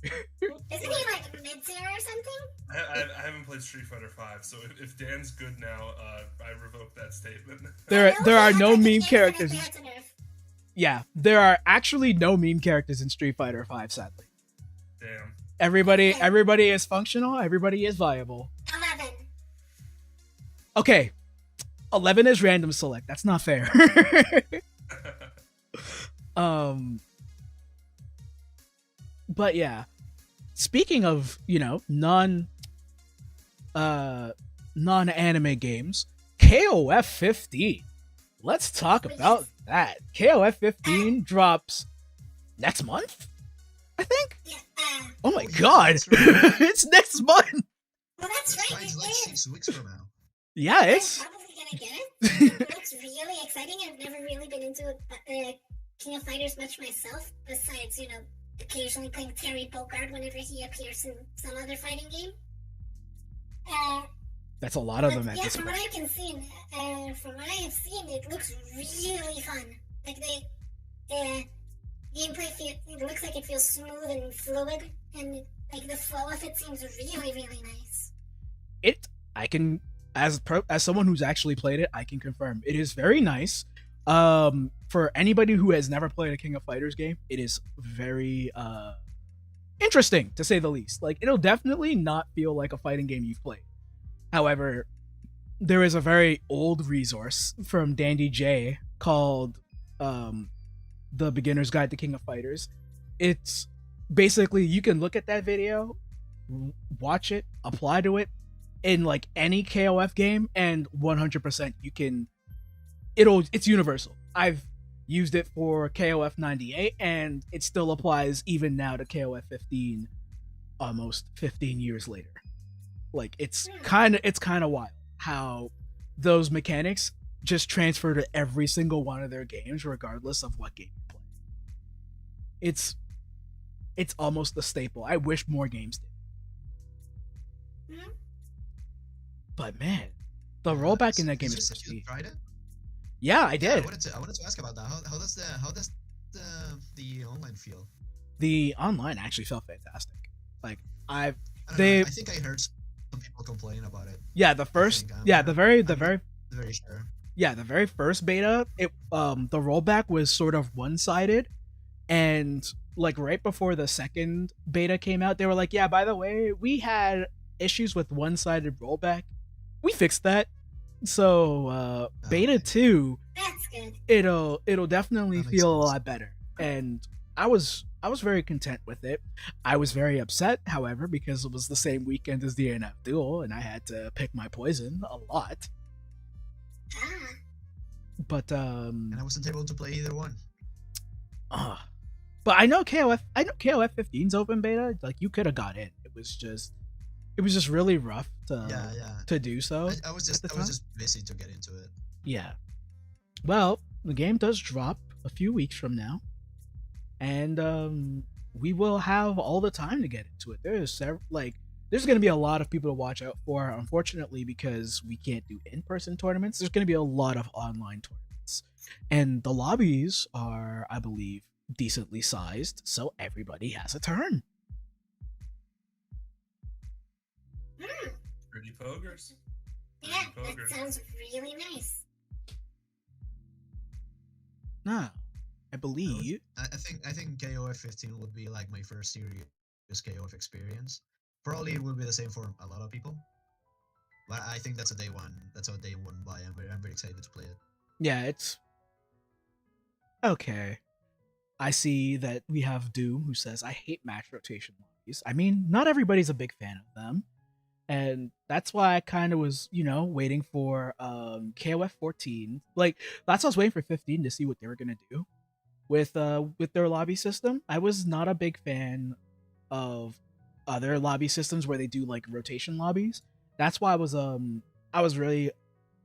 C: Isn't he like mid-tier or something?
B: I haven't played Street Fighter 5, so if Dan's good now, I revoke that statement.
A: There are no meme characters. Yeah, there are actually no meme characters in Street Fighter 5, sadly.
B: Damn.
A: Everybody is functional, everybody is viable.
C: 11.
A: Okay. 11 is random select. That's not fair. But yeah. Speaking of, you know, non-anime games, KOF 15. Let's talk about that. KOF 15 drops next month, I think.
C: Yeah,
A: oh my god, right. It's next month.
C: Well, that's right.
D: It's like 6 weeks from now.
A: Yeah, it's.
C: I'm probably gonna get it. It looks really exciting. I've never really been into King of Fighters much myself, besides, you know, occasionally playing Terry Bogard whenever he appears in some other fighting game.
A: That's a lot of them at
C: yeah,
A: this
C: from
A: point.
C: what I can see, from what I have seen, it looks really fun. Like the gameplay it looks like it feels smooth and fluid, and like the flow of it seems really, really nice.
A: I can, as someone who's actually played it, I can confirm it is very nice. For anybody who has never played a King of Fighters game, it is very interesting to say the least. Like, it'll definitely not feel like a fighting game you've played. However, there is a very old resource from Dandy J called The Beginner's Guide to King of Fighters. It's basically, you can look at that video, watch it, apply to it in like any KOF game, and 100% you can. It's universal. I've used it for KOF 98, and it still applies even now to KOF 15, almost 15 years later. Like, it's kind of wild how those mechanics just transfer to every single one of their games, regardless of what game you play. It's almost a staple. I wish more games did. But man, the rollback in that game is
D: pristine. You tried it?
A: Yeah, I did.
D: I wanted to ask about that. How does the online feel?
A: The online actually felt fantastic. Like, I
D: think I heard some people complain about it.
A: Yeah, the first, the very
D: sure.
A: Yeah, the very first beta, the rollback was sort of one-sided, and like right before the second beta came out, they were like, "Yeah, by the way, we had issues with one-sided rollback. We fixed that." So beta 2,
C: That's good.
A: It'll definitely feel a lot better, and I was very content with it. I was very upset, however, because it was the same weekend as the NF Duel, and I had to pick my poison a lot. But
D: and I wasn't able to play either one.
A: But I know KOF 15's open beta. Like, you could have got in. It was just really rough to do so.
D: I was just busy to get into it.
A: Yeah. Well, the game does drop a few weeks from now, and we will have all the time to get into it. There's going to be a lot of people to watch out for. Unfortunately, because we can't do in-person tournaments, there's going to be a lot of online tournaments, and the lobbies are, I believe, decently sized, so everybody has a turn.
B: Pretty pogers.
C: Yeah, that sounds really nice.
A: Now, I believe
D: I think KOF 15 would be like my first serious KOF experience. Probably it will be the same for a lot of people, but I think that's a day one. That's a day one buy. I'm very excited to play it.
A: Yeah, it's okay. I see that we have Doom, who says, "I hate match rotation lobbies." I mean, not everybody's a big fan of them, and that's why I kind of was, waiting for KOF 14. Like, that's why I was waiting for 15 to see what they were gonna do with their lobby system. I was not a big fan of other lobby systems where they do like rotation lobbies. That's why I was really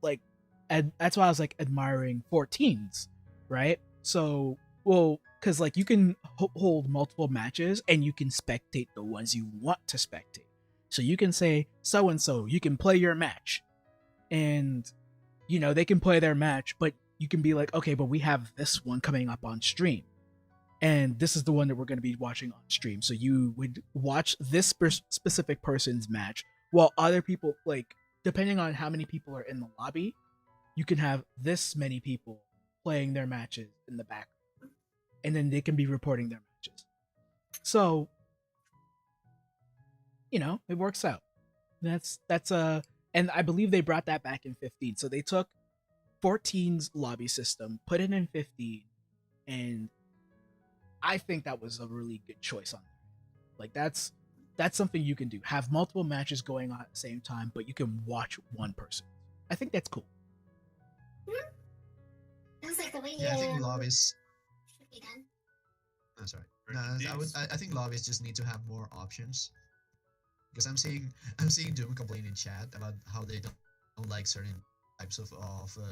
A: like, that's why I was like admiring 14's, right? So, well, because like you can hold multiple matches and you can spectate the ones you want to spectate. So you can say, so and so, you can play your match, and they can play their match, but you can be like, okay, but we have this one coming up on stream, and this is the one that we're going to be watching on stream. So you would watch this specific person's match, while other people, like, depending on how many people are in the lobby, you can have this many people playing their matches in the background, and then they can be reporting their matches. So, it works out. And I believe they brought that back in 15. So they took 14's lobby system, put it in 15, and I think that was a really good choice on that. Like, that's something you can do. Have multiple matches going on at the same time, but you can watch one person. I think that's cool.
C: Sounds like the way
D: I think lobbies
C: should be done.
D: I'm sorry. No, I think lobbies just need to have more options. Because I'm seeing Doom complain in chat about how they don't like certain types of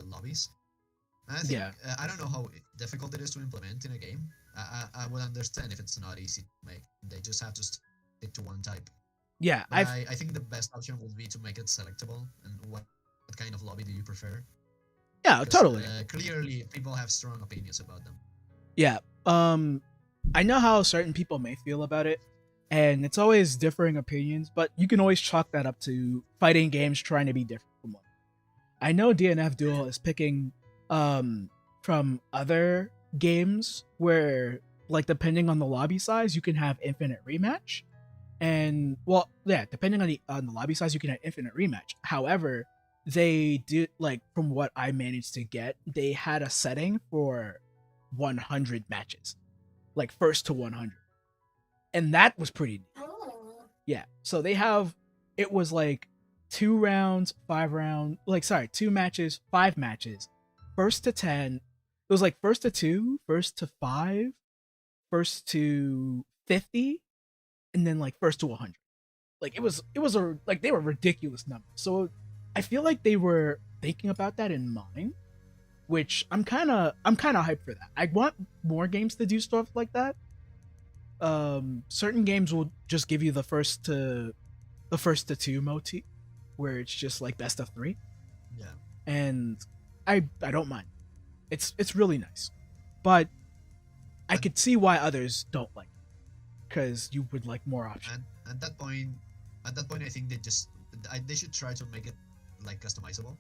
D: lobbies. And I think I don't know how difficult it is to implement in a game. I would understand if it's not easy to make. They just have to stick to one type.
A: Yeah,
D: But I think the best option would be to make it selectable. And what kind of lobby do you prefer?
A: yeah,
D: 'Cause,
A: totally.
D: Clearly, people have strong opinions about them.
A: Yeah. I know how certain people may feel about it, and it's always differing opinions, but you can always chalk that up to fighting games trying to be different from one. I know DNF Duel is picking from other games where, like, depending on the lobby size, you can have infinite rematch. And well, yeah, depending on the lobby size, you can have infinite rematch. However, they did, like, from what I managed to get, they had a setting for 100 matches, like first to 100, and that was pretty neat.
C: Oh.
A: Yeah, so they have, it was like 2 rounds, 2 matches, 5 matches, first to 10. It was like first to 2, first to 5, first to 50, and then like first to 100. Like it was like they were ridiculous numbers. So I feel like they were thinking about that in mind, which I'm kind of hyped for that. I want more games to do stuff like that. Certain games will just give you the first to 2 motif, where it's just like best of 3,
D: Yeah.
A: and I don't mind. It's really nice, but I could see why others don't like it, because you would like more options.
D: And at that point, I think they should try to make it like customizable.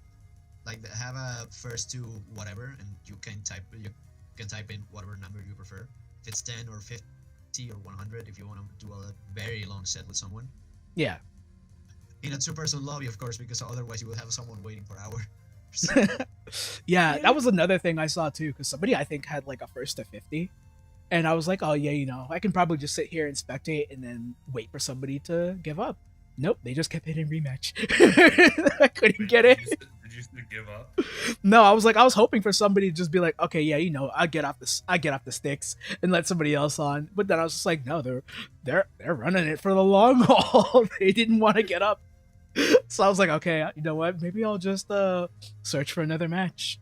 D: Like have a first to whatever, and you can type in whatever number you prefer. If it's 10 or 50 or 100, if you want to do a very long set with someone.
A: Yeah.
D: In a 2-person lobby, of course, because otherwise you will have someone waiting for hours.
A: Yeah, that was another thing I saw too, because somebody I think had like a first to 50, and I was like, oh yeah, I can probably just sit here and spectate and then wait for somebody to give up. Nope, they just kept hitting rematch. I couldn't get it.
B: Did you still give up?
A: No, I was hoping for somebody to just be like, okay, yeah, I get off the sticks and let somebody else on. But then I was just like, no, they're running it for the long haul. They didn't want to get up. So I was like, okay, you know what? Maybe I'll just search for another match.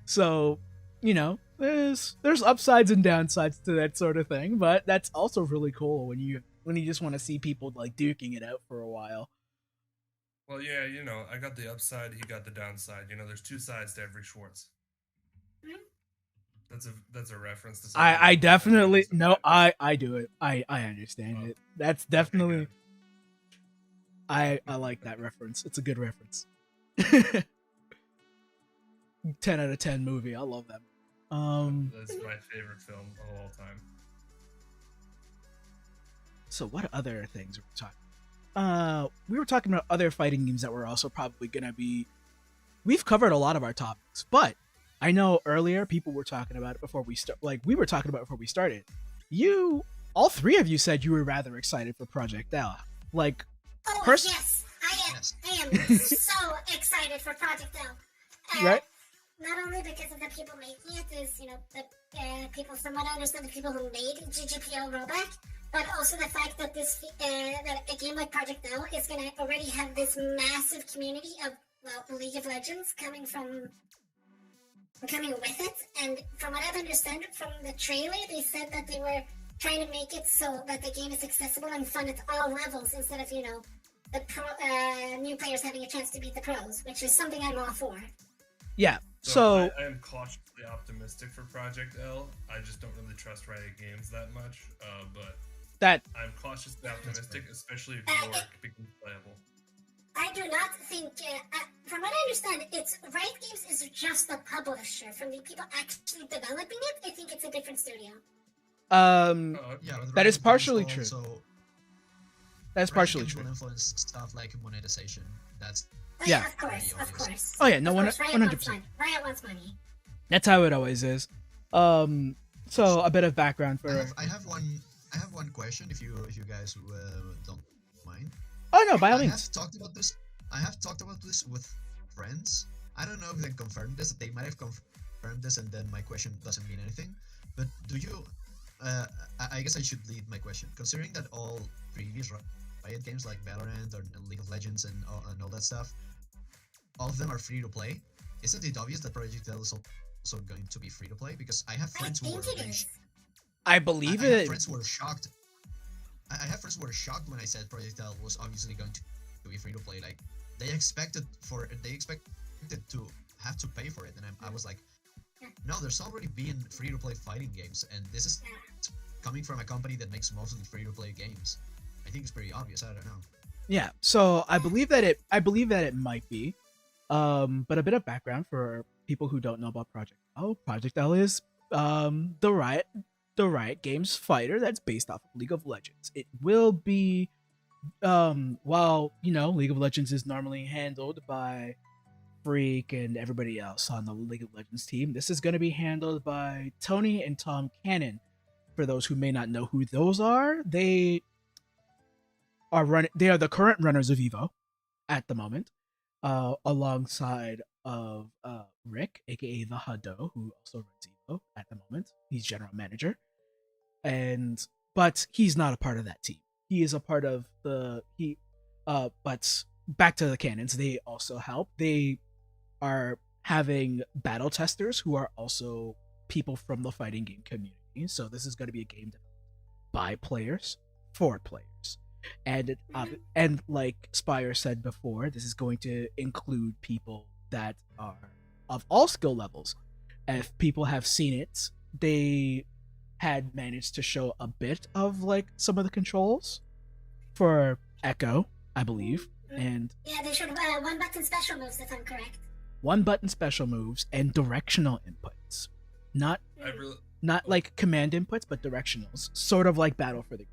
A: So, there's upsides and downsides to that sort of thing, but that's also really cool when you just want to see people like duking it out for a while.
B: Well, yeah, I got the upside, he got the downside. There's 2 sides to every Schwartz. That's a reference to something.
A: I definitely no, I do it. I understand it. That's definitely. I like that reference. It's a good reference. 10 out of 10 movie. I love that.
B: That's my favorite film of all time.
A: So what other things were we talking? We were talking about other fighting games that were also probably gonna be. We've covered a lot of our topics, but I know earlier people were talking about it before we start. Like we were talking about it before we started. All 3 of you said you were rather excited for Project L. Like,
C: Oh, yes, I am.
D: Yes.
C: I am so excited for Project L.
A: Right?
C: Not only because of the people making it, is the people, from what I understand, the people who made GGPO Rollback, but also the fact that that a game like Project L is gonna already have this massive community of League of Legends coming with it. And from what I understand from the trailer, they said that they were trying to make it so that the game is accessible and fun at all levels, instead of the new players having a chance to beat the pros, which is something I'm all for.
A: Yeah. So
B: I am cautiously optimistic for Project L. I just don't really trust Riot Games that much, but
A: that
B: I'm cautiously optimistic, especially if York becomes playable.
C: I do not think, from what I understand, Riot Games is just the publisher. From the people actually developing it, I think it's a different studio.
D: Yeah, but
A: that is
D: Riot
A: partially
D: Games
A: true.
D: also-
A: That's
D: Riot
A: partially
D: Games
A: true.
D: will influence stuff like monetization. That's
A: Yeah.
C: Of course.
A: Oh yeah, no,
C: Of course,
A: 100%.
C: Riot wants money.
A: That's how it always is. So a bit of background for.
D: I have one question, if you guys don't mind.
A: Oh no, by all
D: I
A: means.
D: have talked about this with friends. I don't know if they confirmed this. They might have confirmed this, and then my question doesn't mean anything. But do you? I guess I should lead my question, considering that all previous Riot games like Valorant or League of Legends and all that stuff, all of them are free to play. Isn't it obvious that Project L is also going to be free to play? Because I have friends who
C: think
D: were
C: it is.
A: I believe
D: I have
A: it.
D: friends who were shocked. I have friends who were shocked when I said Project L was obviously going to be free to play. Like they expected to have to pay for it, and I was like, no, there's already been free to play fighting games, and this is coming from a company that makes mostly free to play games. I think it's pretty obvious. I don't know.
A: Yeah, so I believe that it might be. But a bit of background for people who don't know about Project L. Project L is the Riot Games fighter that's based off of League of Legends. It will be while, you know, League of Legends is normally handled by Freak and everybody else on the League of Legends team, this is going to be handled by Tony and Tom Cannon. For those who may not know who those are, they are the current runners of Evo at the moment, alongside of Rick, aka the Hado, who also runs Evo at the moment. He's general manager, but he's not a part of that team. He is a part of but back to the Cannons, they also help. They are having battle testers who are also people from the fighting game community. So this is going to be a game developed by players for players. And and like Spyre said before, this is going to include people that are of all skill levels. If people have seen it, they had managed to show a bit of like some of the controls for Echo, I believe. And
C: yeah, they showed one button special moves, if I'm correct.
A: One button special moves and directional inputs. Not like command inputs, but directionals. Sort of like Battle for the...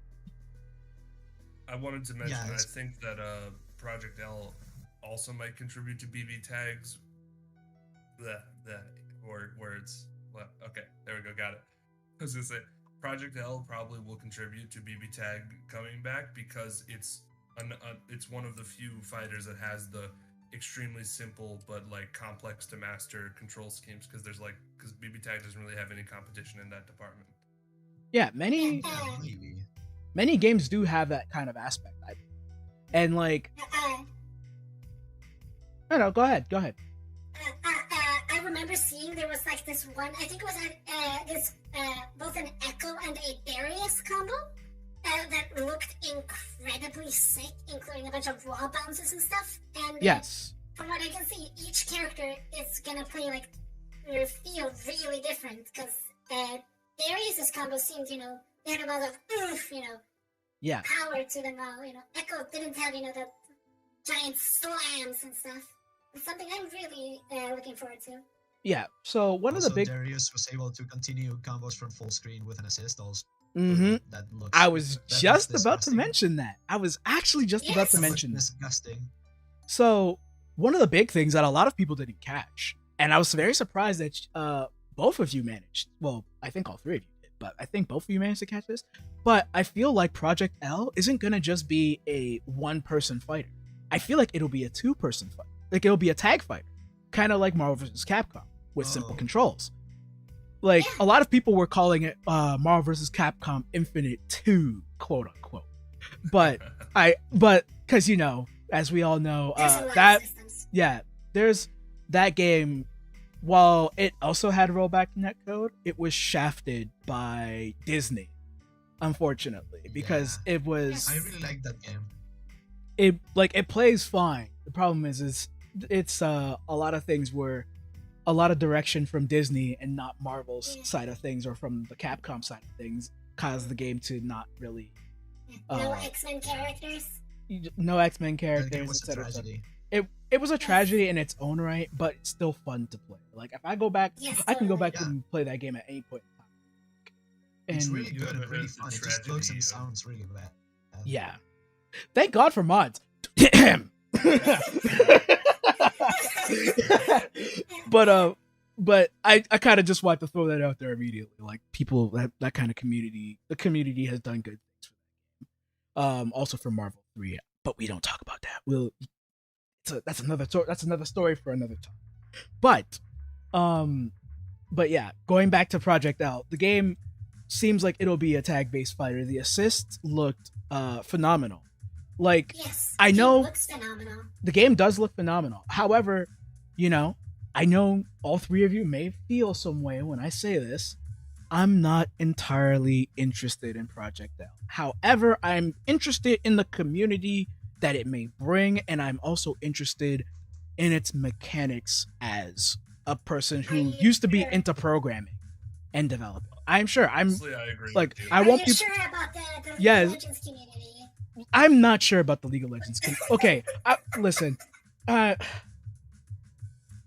B: I wanted to mention, I think that Project L also might contribute to BB tags. Words. Well, okay, there we go, got it. I was gonna say, Project L probably will contribute to BB tag coming back because it's one of the few fighters that has the extremely simple but like complex to master control schemes, because BB tag doesn't really have any competition in that department.
A: Yeah, many games do have that kind of aspect, I think. And like, I don't know, go ahead.
C: I remember seeing there was like this one, I think it was both an Echo and a Darius combo that looked incredibly sick, including a bunch of wall bounces and stuff. And
A: yes,
C: from what I can see, each character is gonna play like or feel really different, because Darius's combo seemed, they had a lot of power to them all. Echo didn't have the giant slams and stuff. It's something I'm really looking forward to.
A: Yeah, so one of the big...
D: Darius was able to continue combos from full screen with an assist also.
A: Mm-hmm. I was just about to mention that.
D: Disgusting.
A: So, one of the big things that a lot of people didn't catch, and I was very surprised that both of you managed. Well, I think all three of you did, but I think both of you managed to catch this. But I feel like Project L isn't going to just be a one-person fighter. I feel like it'll be a two-person fighter. Like, it'll be a tag fighter. Kind of like Marvel vs. Capcom, with simple controls. Like, a lot of people were calling it Marvel vs. Capcom Infinite 2, quote unquote. But because, as we all know, there's that game, while it also had rollback netcode, it was shafted by Disney, unfortunately, because it was...
D: I really like that game.
A: It plays fine. The problem is it's a lot of things were a lot of direction from Disney and not Marvel's side of things, or from the Capcom side of things, caused the game to not really
C: no X-Men characters.
A: No X-Men characters, etc. It was a tragedy in its own right, but it's still fun to play. Like, if I go back, I can go back and play that game at any point in time. And
D: it's really good and really fun. It just looks and sounds really bad.
A: Yeah. Thank God for mods. But I kind of just want to throw that out there immediately. Like, people, that kind of community, the community has done good things for that game. Also for Marvel 3, but we don't talk about that. That's another story for another time. But yeah, going back to Project L, the game seems like it'll be a tag-based fighter. The assists looked phenomenal. Like,
C: yes,
A: I know
C: looks phenomenal.
A: The game does look phenomenal. However, I know all three of you may feel some way when I say this. I'm not entirely interested in Project L. However, I'm interested in the community that it may bring, and I'm also interested in its mechanics as a person who used to be into programming and developing. I'm sure.
B: Honestly, I agree
A: like,
B: with you.
A: I
C: Are
A: won't
C: you
A: be.
C: sure about the League
A: Yes.
C: of Legends community?
A: I'm not sure about the League of Legends. Okay, listen.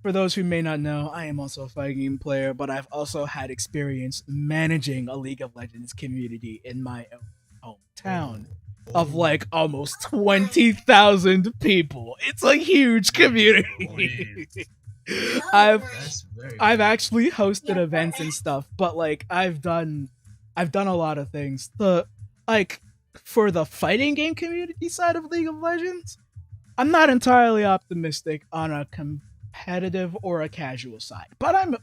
A: For those who may not know, I am also a fighting game player, but I've also had experience managing a League of Legends community in my own hometown of like almost 20,000 people. It's a huge community. I've
D: That's very
A: I've
D: good.
A: actually hosted events and stuff, but like I've done a lot of things. Like for the fighting game community side of League of Legends, I'm not entirely optimistic on a competitive or a casual side. But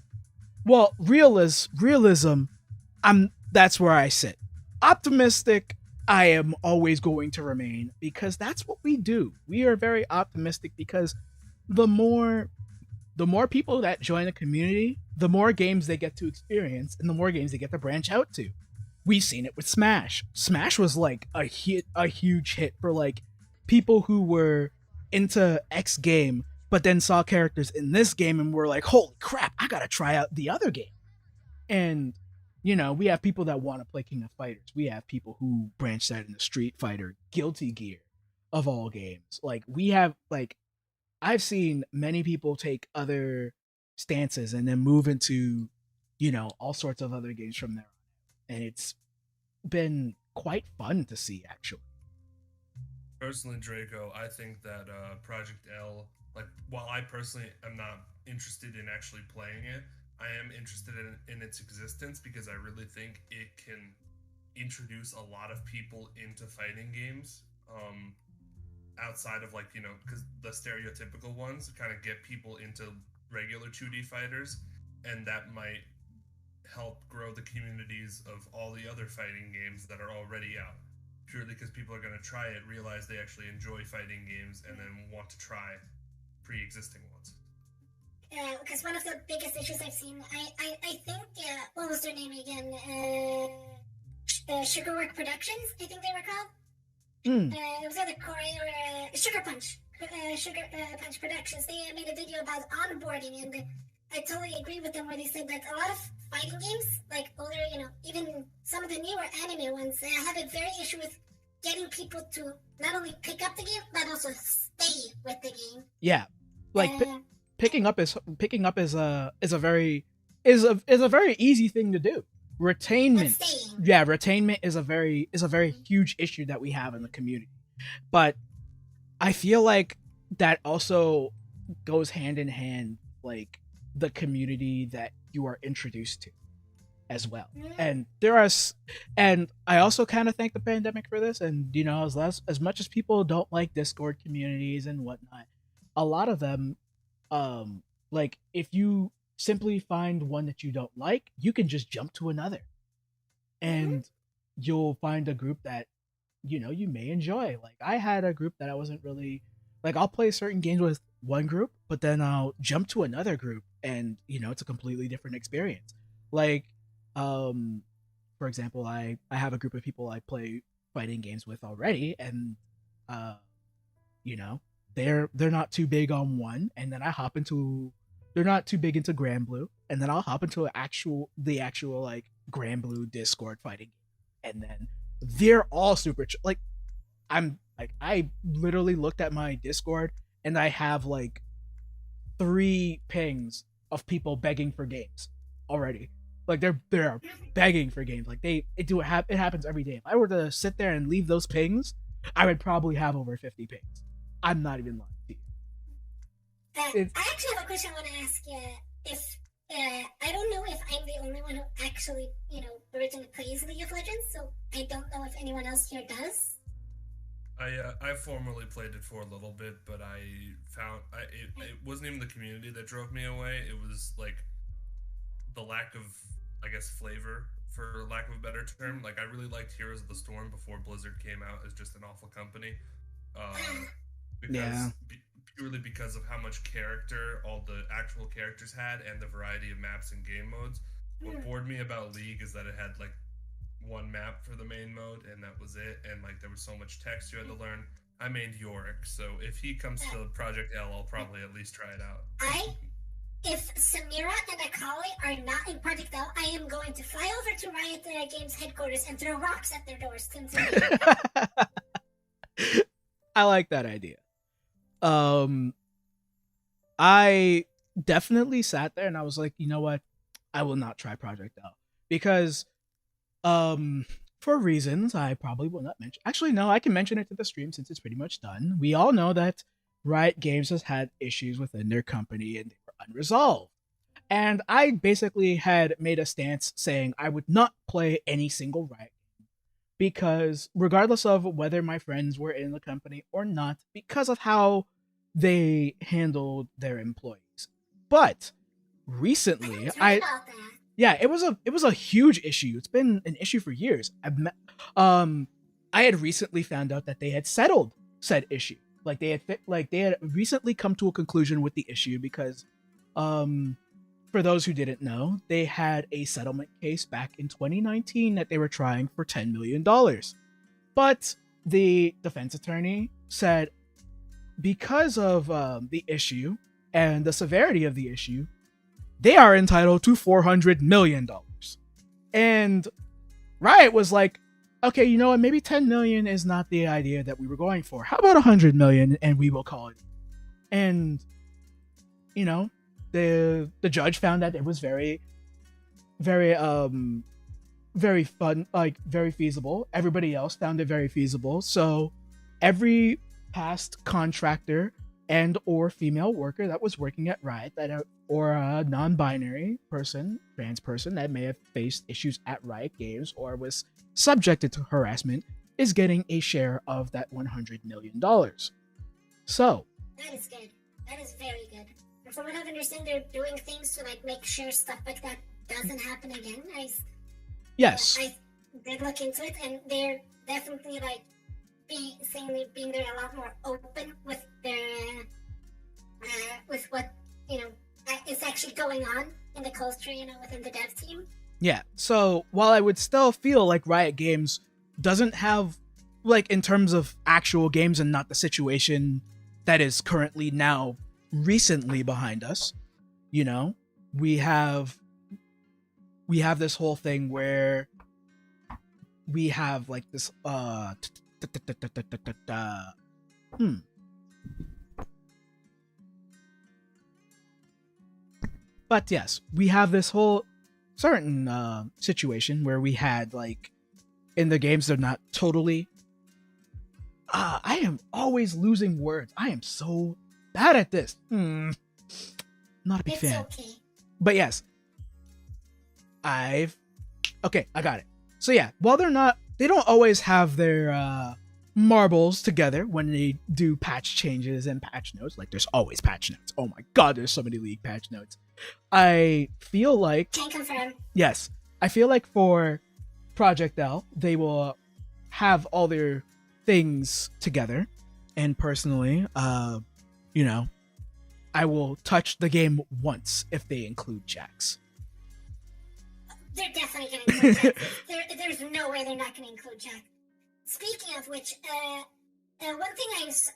A: realism, that's where I sit. Optimistic, I am always going to remain because that's what we do. We are very optimistic because the more people that join the community, the more games they get to experience and the more games they get to branch out to. We've seen it with Smash. Smash was like a huge hit for like people who were into X game but then saw characters in this game and were like, holy crap, I gotta try out the other game. And we have people that want to play King of Fighters. We have people who branched out into Street Fighter, Guilty Gear, of all games. Like we have like I've seen many people take other stances and then move into, all sorts of other games from there. And it's been quite fun to see, actually.
B: Personally, Draco, I think that Project L, like, while I personally am not interested in actually playing it, I am interested in its existence because I really think it can introduce a lot of people into fighting games. Outside of because the stereotypical ones kind of get people into regular 2D fighters, and that might help grow the communities of all the other fighting games that are already out. Purely because people are going to try it, realize they actually enjoy fighting games, and then want to try pre-existing ones.
C: Because one of the biggest issues I've seen, I think, what was their name again? Szkkrrj Productions, I think they were called. It was either Corey or Sugar Punch. Sugar Punch Productions. They made a video about onboarding, and I totally agree with them where they said that a lot of fighting games, like older, even some of the newer anime ones, have a very issue with getting people to not only pick up the game but also stay with the game.
A: Yeah, like picking up is a very easy thing to do. Retainment, retainment is a very huge issue that we have in the community. But I feel like that also goes hand in hand, like the community that you are introduced to as well. And and I also kind of thank the pandemic for this. And as much as people don't like Discord communities and whatnot, a lot of them, like if you simply find one that you don't like, you can just jump to another and you'll find a group that you may enjoy. Like I had a group that I wasn't really like. I'll play certain games with one group, but then I'll jump to another group and it's a completely different experience. Like for example, I have a group of people I play fighting games with already, and they're not too big on one, and then I hop into they're not too big into BlazBlue, and then I'll hop into the actual like BlazBlue Discord fighting game, and then they're all super like I literally looked at my Discord and I have like 3 pings of people begging for games already. Like they're begging for games. Like it happens every day. If I were to sit there and leave those pings, I would probably have over 50 pings. I'm not even lying to you.
C: I actually have a question I want to ask you. If I don't know if I'm the only one who actually, originally plays League of Legends, so I don't know if anyone else here does.
B: I formerly played it for a little bit, but I found it wasn't even the community that drove me away. It was like the lack of, I guess, flavor, for lack of a better term. Like I really liked Heroes of the Storm before Blizzard came out as just an awful company. Purely because of how much character all the actual characters had and the variety of maps and game modes. What bored me about League is that it had like one map for the main mode, and that was it. And like there was so much text you had to learn. I mained Yorick, so if he comes to Project L, I'll probably at least try it out.
C: If Samira and Akali are not in Project L, I am going to fly over to Riot Games headquarters and throw rocks at their doors to intimidate them.
A: I like that idea. I definitely sat there and I was like, you know what? I will not try Project L because, for reasons I probably will not mention. Actually, no, I can mention it to the stream since it's pretty much done. We all know that Riot Games has had issues within their company and they were unresolved. And I basically had made a stance saying I would not play any single Riot game because regardless of whether my friends were in the company or not, because of how they handled their employees. But recently, yeah, it was a huge issue. It's been an issue for years. I had recently found out that they had settled said issue. Like they had recently come to a conclusion with the issue because, for those who didn't know, they had a settlement case back in 2019 that they were trying for $10 million. But the defense attorney said because of the issue and the severity of the issue, they are entitled to $400 million. And Riot was like, okay, you know what? Maybe 10 million is not the idea that we were going for. How about 100 million and we will call it? And, you know, the judge found that it was very, very, very fun, like very feasible. Everybody else found it very feasible. So every past contractor and or female worker that was working at Riot or a non-binary person, trans person that may have faced issues at Riot Games or was subjected to harassment is getting a share of that $100 million. So
C: that is good. That is very good. And from what I understand, they're doing things to like make sure stuff like that doesn't happen again.
A: Yes.
C: I did look into it, and they're definitely like being there a lot more open with their with what is actually going on in the culture, within the dev team.
A: Yeah. So while I would still feel like Riot Games doesn't have, like, in terms of actual games and not the situation that is currently now recently behind us, we have this whole thing where we have like this But yes, we have this whole certain situation where we had, like, in the games they're not totally I am always losing words. I am so bad at this. Not a big fan.
C: Okay.
A: But yes. I got it. So yeah, while they don't always have their marbles together when they do patch changes and patch notes. Like, there's always patch notes. Oh my god, there's so many League patch notes. I feel like...
C: Can't confirm.
A: Yes. I feel like for Project L, they will have all their things together. And personally, I will touch the game once if they include Jax.
C: They're definitely going to include Jax. There's no way they're not going to include Jax. Speaking of which, one thing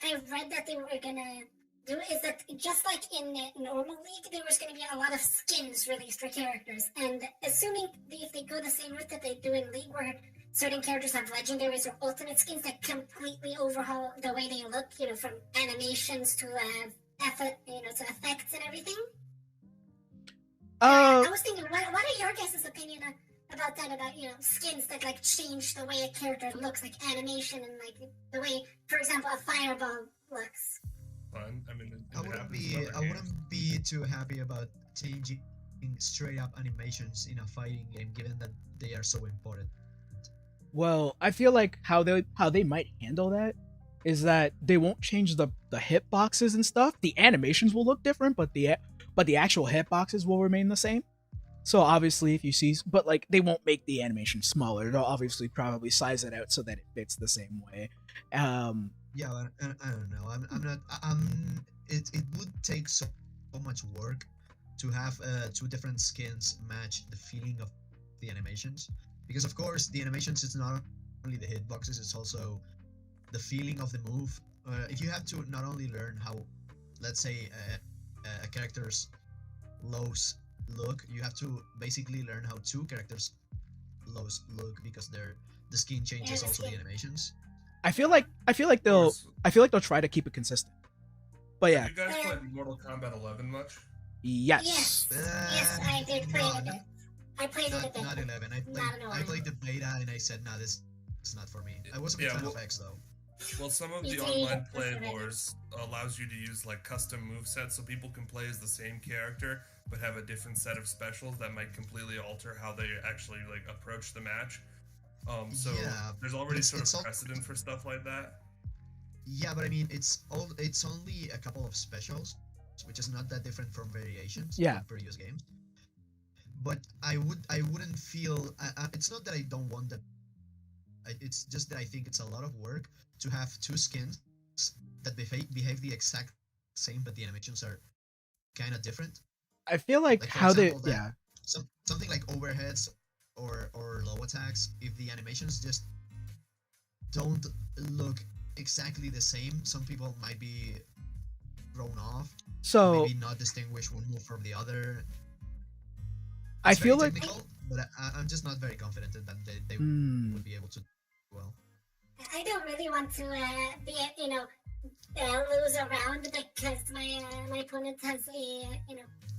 C: I read that they were going to do is that just like in normal League, there was going to be a lot of skins released for characters. And assuming if they go the same route that they do in League, where certain characters have legendaries or ultimate skins that completely overhaul the way they look, from animations to to effects and everything. I was thinking, what are your guys' opinion about that? About skins that like change the way a character looks, like animation and like the way, for example, a fireball looks.
B: Fun. I mean,
D: I wouldn't be too happy about changing straight up animations in a fighting game, given that they are so important.
A: Well, I feel like how they might handle that is that they won't change the hitboxes and stuff. The animations will look different, but the actual hitboxes will remain the same. So obviously, if you see, but like they won't make the animation smaller. They'll obviously probably size it out so that it fits the same way.
D: Yeah, I don't know. I'm not. It would take so much work to have two different skins match the feeling of the animations, because of course the animations is not only the hitboxes, it's also the feeling of the move. If you have to not only learn how, let's say, a character's lows look, you have to basically learn how two characters lows look, because the skin changes also the animations.
A: I feel like they'll try to keep it consistent. But yeah.
B: Have you guys played Mortal Kombat 11 much?
A: Yes.
C: Yes, I did play it a bit. I played it a bit.
D: Not 11. I played the beta and I said, nah, this is not for me. I was a big fan of X though.
B: Well, some of the online play wars allows you to use like custom movesets, so people can play as the same character but have a different set of specials that might completely alter how they actually like approach the match. So
D: yeah,
B: there's already sort of precedent for stuff like that.
D: Yeah, but I mean, it's only a couple of specials, which is not that different from variations from previous games. But I wouldn't feel. It's not that I don't want that. It's just that I think it's a lot of work to have two skins that behave the exact same, but the animations are kind of different.
A: I feel like how example, they
D: something like overheads or low attacks. If the animations just don't look exactly the same, some people might be thrown off.
A: So
D: maybe not distinguish one move from the other.
A: I feel like,
D: but I'm just not very confident that they would be able to. Well,
C: I don't really want to lose a round because my opponent has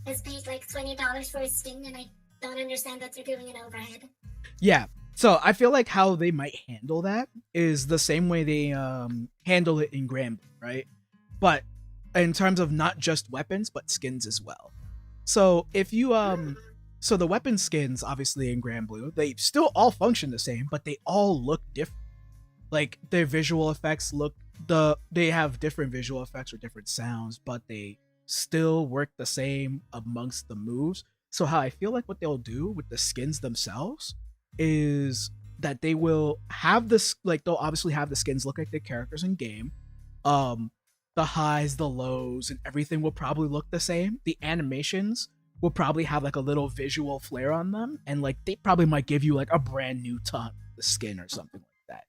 C: has paid like $20 for a skin, and I don't understand that they're doing an overhead.
A: Yeah. So I feel like how they might handle that is the same way they handle it in GrandBlue, right? But in terms of not just weapons, but skins as well. So if you so the weapon skins, obviously in GrandBlue, they still all function the same, but they all look different. Like their visual effects they have different visual effects or different sounds, but they still work the same amongst the moves. So how I feel like what they'll do with the skins themselves is that they will have this, like they'll obviously have the skins look like the characters in game. The highs, the lows, and everything will probably look the same. The animations will probably have like a little visual flair on them, and like they probably might give you like a brand new ton the skin or something like that,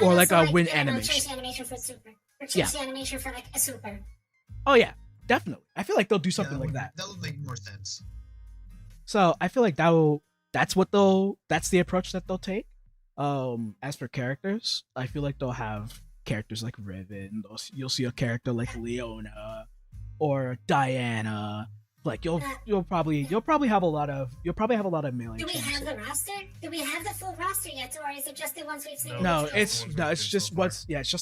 A: or like a win animation.
C: Change the animation for super, or change the animation for like a super.
A: Oh yeah, definitely. I feel like they'll do something like that.
D: That would make more sense.
A: So I feel like that's the approach that they'll take. As for characters, I feel like they'll have characters like Riven. You'll see a character like Leona or Diana. Like you'll probably have a lot of melee.
C: Do we have the roster? Do we have the full roster yet, or is it just the ones we've seen?
A: No, it's just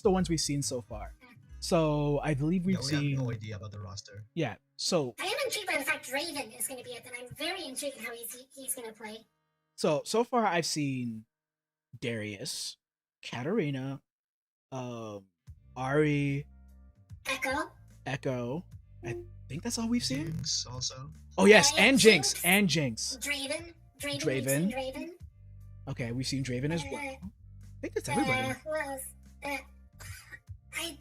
A: the ones we've seen so far. So I believe we've seen.
D: We have no idea about the roster.
A: Yeah. So
C: I am intrigued by the fact Raven is going to be it, and I'm very intrigued how he's going to play.
A: So far I've seen Darius, Katarina, Ari, Echo. I think that's all we've seen.
D: Jinx also.
A: Oh yes, and Jinx.
C: Draven.
A: Okay, we've seen Draven as well. I think that's everybody.
C: Who else? I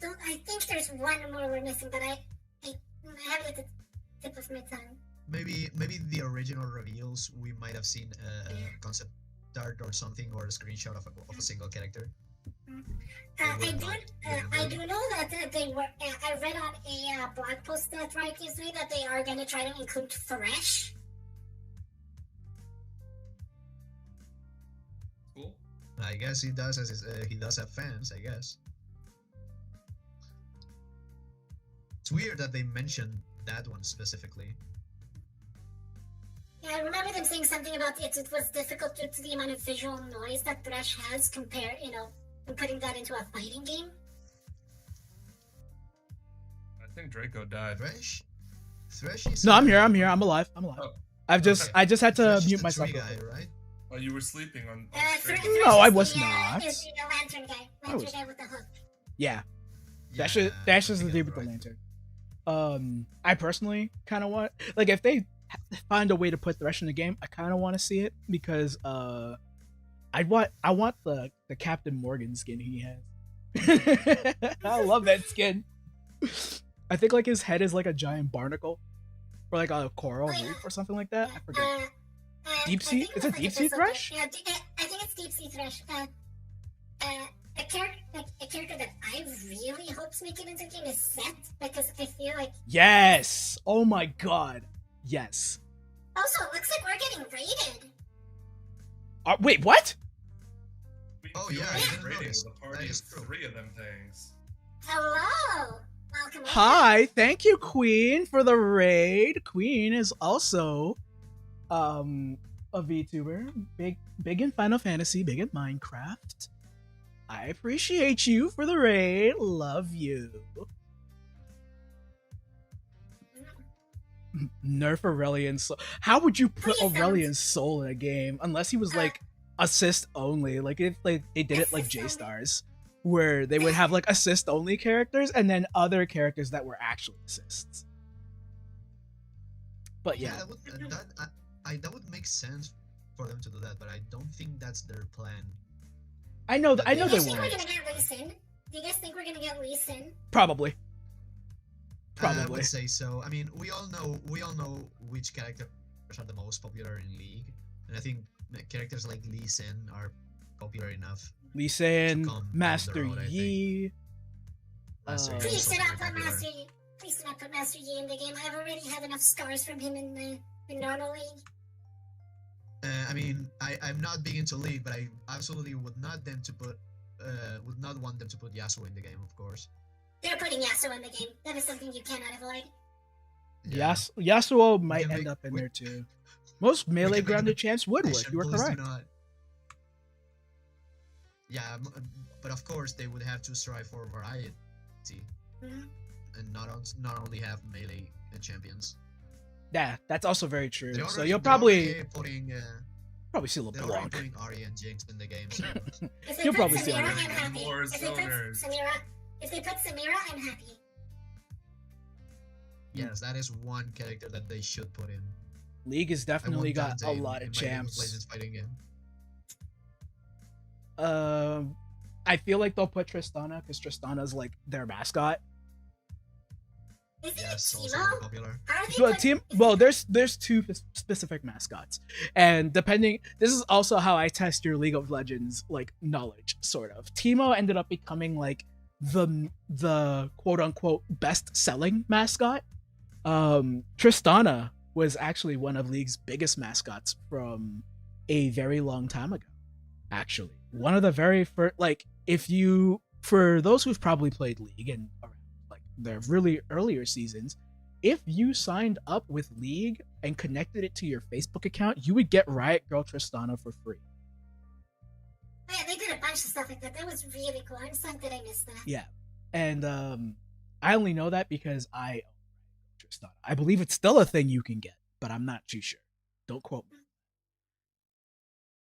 C: think there's one more we're missing, but I have it at the tip of my tongue.
D: Maybe the original reveals, we might have seen a concept art or something, or a screenshot of a single character.
C: I do know that they were. I read on a blog post that right yesterday that they are going to try to include Thresh.
B: Cool.
D: I guess he does, he does have fans. I guess it's weird that they mentioned that one specifically.
C: Yeah, I remember them saying something about it was difficult due to the amount of visual noise that Thresh has compared, and putting that into a fighting game.
B: I think Draco died.
D: Thresh is...
A: No, I'm here. I'm alive.
B: Oh,
A: I just had to mute myself.
D: Guy, right?
B: Oh, you were sleeping on
A: No, I was not.
C: Is the lantern guy. Lantern guy with the hook.
A: Yeah.
D: Yeah,
A: Dash is the dude with the lantern. I personally kind of want, like, if they find a way to put Thresh in the game, I kind of want to see it, because I want the Captain Morgan skin he has. I love that skin. I think like his head is like a giant barnacle. or like a coral reef or something like that. I forget. Deep sea?
C: I think
A: It's a
C: was like
A: deep sea
C: episode
A: thrush?
C: Yeah, I think it's deep sea thrush. A character that I really hope to make it into the game is Set, because I feel like.
A: Yes. Oh my god. Yes.
C: Also, it looks like we're getting raided.
A: Wait, what?
D: Oh,
B: We
D: yeah, I
B: are
D: didn't
B: raiding
D: notice.
B: with a party
D: That
B: of
D: is true.
B: 3 of them things.
C: Hello. Welcome. in.
A: Hi, thank you, Queen, for the raid. Queen is also a VTuber, big in Final Fantasy, big in Minecraft. I appreciate you for the raid. Love you. Nerf Aurelian's soul. How would you put
C: Please don't.
A: Aurelian's soul in a game unless he was like assist only? Like if like they did it like
C: Assist only.
A: J-Stars, where they would have like assist only characters and then other characters that were actually assists. But yeah,
D: That would make sense for them to do that, but I don't think that's their plan.
A: I know
C: Do
A: they
C: you guys think we're
A: won't.
C: gonna get Lee Sin? Do you guys think we're gonna get Lee Sin?
A: Probably.
D: I
A: Probably.
D: would say so. I mean, we all know which characters are the most popular in League, and I think characters like Lee Sin are popular enough.
A: Lee Sin,
D: To come down the
A: Master
D: road, I think.
A: Yi.
D: Master Yi
A: Oh.
D: is
C: Please
D: also
C: do not
D: very
C: put
D: popular.
C: Master Yi. Please do not put Master Yi in the game. I've already had enough scars from him in the normal league.
D: I mean, I'm not big into League, but I absolutely would not want them to put Yasuo in the game, of course.
C: They're putting Yasuo in the game. That is something you cannot avoid.
A: Yasuo might
D: can
A: end
D: make-
A: up in
D: we-
A: there too. Most melee
D: can make
A: grounded
D: the
A: champs would.
D: Please
A: You were
D: do
A: correct.
D: not. Yeah, but of course they would have to strive for variety
C: Mhm.
D: and not only have melee champions.
A: Yeah, that's also very true.
D: They're
A: So
D: already-
A: you'll
D: they're already
A: probably see a
D: they're
A: little
D: already
A: block.
D: putting Ari and Jinx in the game. So
C: If they
A: You'll
C: put
A: probably see
C: Samira,
A: it.
C: I'm happy.
B: More
C: If they put
B: zoners.
C: Samira, I'm happy.
D: yes, that is one character that they should put in.
A: League has
D: I
A: definitely
D: want
A: got
D: Dante
A: a lot
D: in
A: of
D: my League of
A: champs.
D: Legends fighting game.
A: I feel like they'll put Tristana because Tristana's like their mascot.
C: Isn't
D: Yes,
C: it
D: also
C: Timo?
D: very popular.
C: Are they
A: Well,
C: put-
A: team. Well, there's two specific mascots, and depending, this is also how I test your League of Legends like knowledge, sort of. Teemo ended up becoming like the quote unquote best selling mascot. Tristana was actually one of League's biggest mascots from a very long time ago. Actually, one of the very first, like, for those who've probably played League and like the really earlier seasons, if you signed up with League and connected it to your Facebook account, you would get Riot Girl Tristana for free.
C: Oh, yeah, they did a bunch of stuff like that. That was really cool. I'm sad that I missed that.
A: Yeah, and I only know that because I own Tristana. I believe it's still a thing you can get, but I'm not too sure. Don't quote me.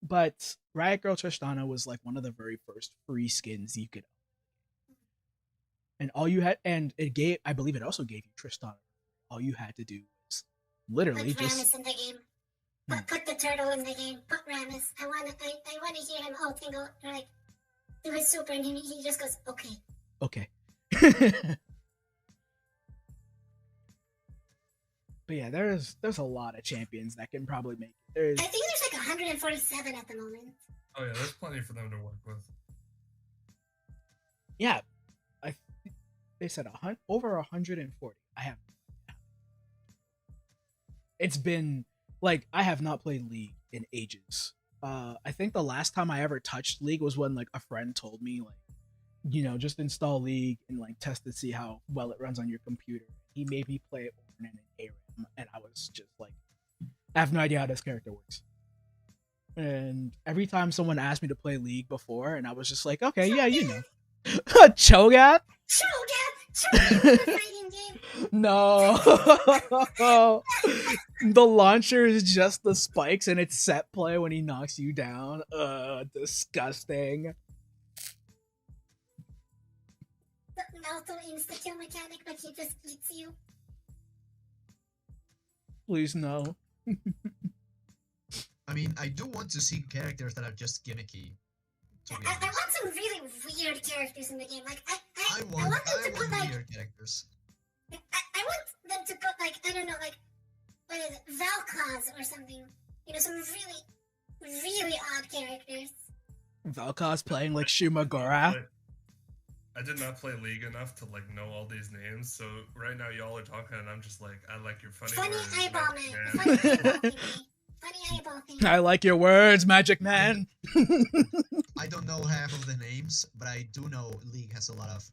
A: But Riot Girl Tristana was like one of the very first free skins you could own. And all you had, and it gave, I believe it also gave you Tristana. All you had to do was literally
C: Put Rammus
A: just,
C: in the game. Put the turtle in the game. Put Rammus. I wanna hear him tingle, like, do his super, and he just goes, okay.
A: okay. But yeah, there's a lot of champions that can probably make it. There's
C: I think there's like 147 at the moment.
B: Oh yeah, there's plenty for them to work with.
A: yeah, they said over 140. I have. It's been like I have not played League in ages. I think the last time I ever touched League was when like a friend told me like, just install League and like test to see how well it runs on your computer. He made me play it in an ARAM, and I was just like, I have no idea how this character works. And every time someone asked me to play League before, and I was just like, okay, yeah, Cho'Gath?
C: Cho'Gath fighting game.
A: No. The launcher is just the spikes and it's set play when he knocks you down. Disgusting.
C: The Naruto insta-kill mechanic, but he just eats you.
A: Please no.
D: I mean, I do want to see characters that are just gimmicky. To be
C: I
D: honest.
C: want some really weird characters in the game. Like, I
D: I want
C: want them to put, like,
D: weird characters.
C: I want them to put, like, I don't know, like, what is it, Valkaz or something. You know, some really, really odd characters.
A: Valkaz playing like Shuma Gorath.
B: I did not play League enough to like know all these names, so right now y'all are talking and I'm just like, I like your funny words,
C: eyeball
B: Magic
C: man. Funny eyeball thing. Funny eyeball thing.
A: I like your words, Magic Man.
D: I don't know half of the names, but I do know League has a lot of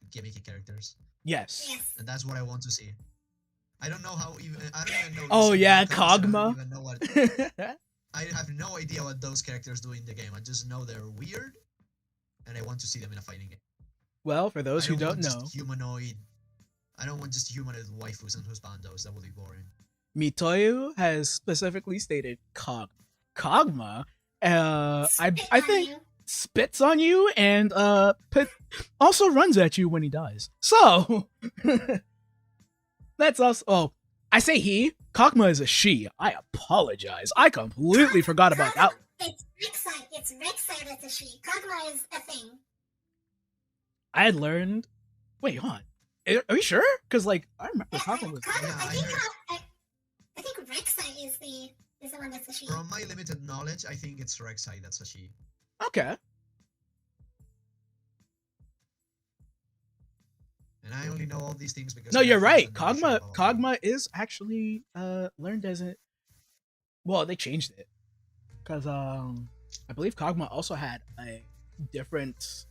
D: gimmicky characters,
A: Yes.
C: Yes.
D: and that's what I want to see. I don't know how even. I don't even know.
A: Oh
D: this
A: yeah,
D: Valkaz, I don't
A: Kog'Maw.
D: even know what. I have no idea what those characters do in the game. I just know they're weird, and I want to see them in a fighting game.
A: Well, for those
D: I
A: who don't
D: want just
A: know,
D: humanoid. I don't want just humanoid waifus and husbandos. That would be boring.
A: Mitoyu has specifically stated Kog'Maw. I
C: Spit
A: I
C: on
A: think
C: you.
A: spits on you and also runs at you when he dies. So that's also. Oh, I say he. Kog'Maw is a she. I apologize. I completely forgot about that.
C: It's Rek'Sai. It's Rek'Sai that's a she. Kog'Maw is a thing.
A: I had learned. Wait, hold on. Are you sure? Because like I remember
C: Yeah,
A: Kog'Maw was.
C: I think Rek'Sai is the one that's a she.
D: From my limited knowledge, I think it's Rek'Sai that's a she.
A: Okay.
D: And I only know all these things because.
A: No,
D: my
A: you're
D: friends
A: right.
D: and they show
A: Kog'Maw
D: all of them.
A: Kog'Maw is actually learned as a. Well, they changed it because I believe Kog'Maw also had a different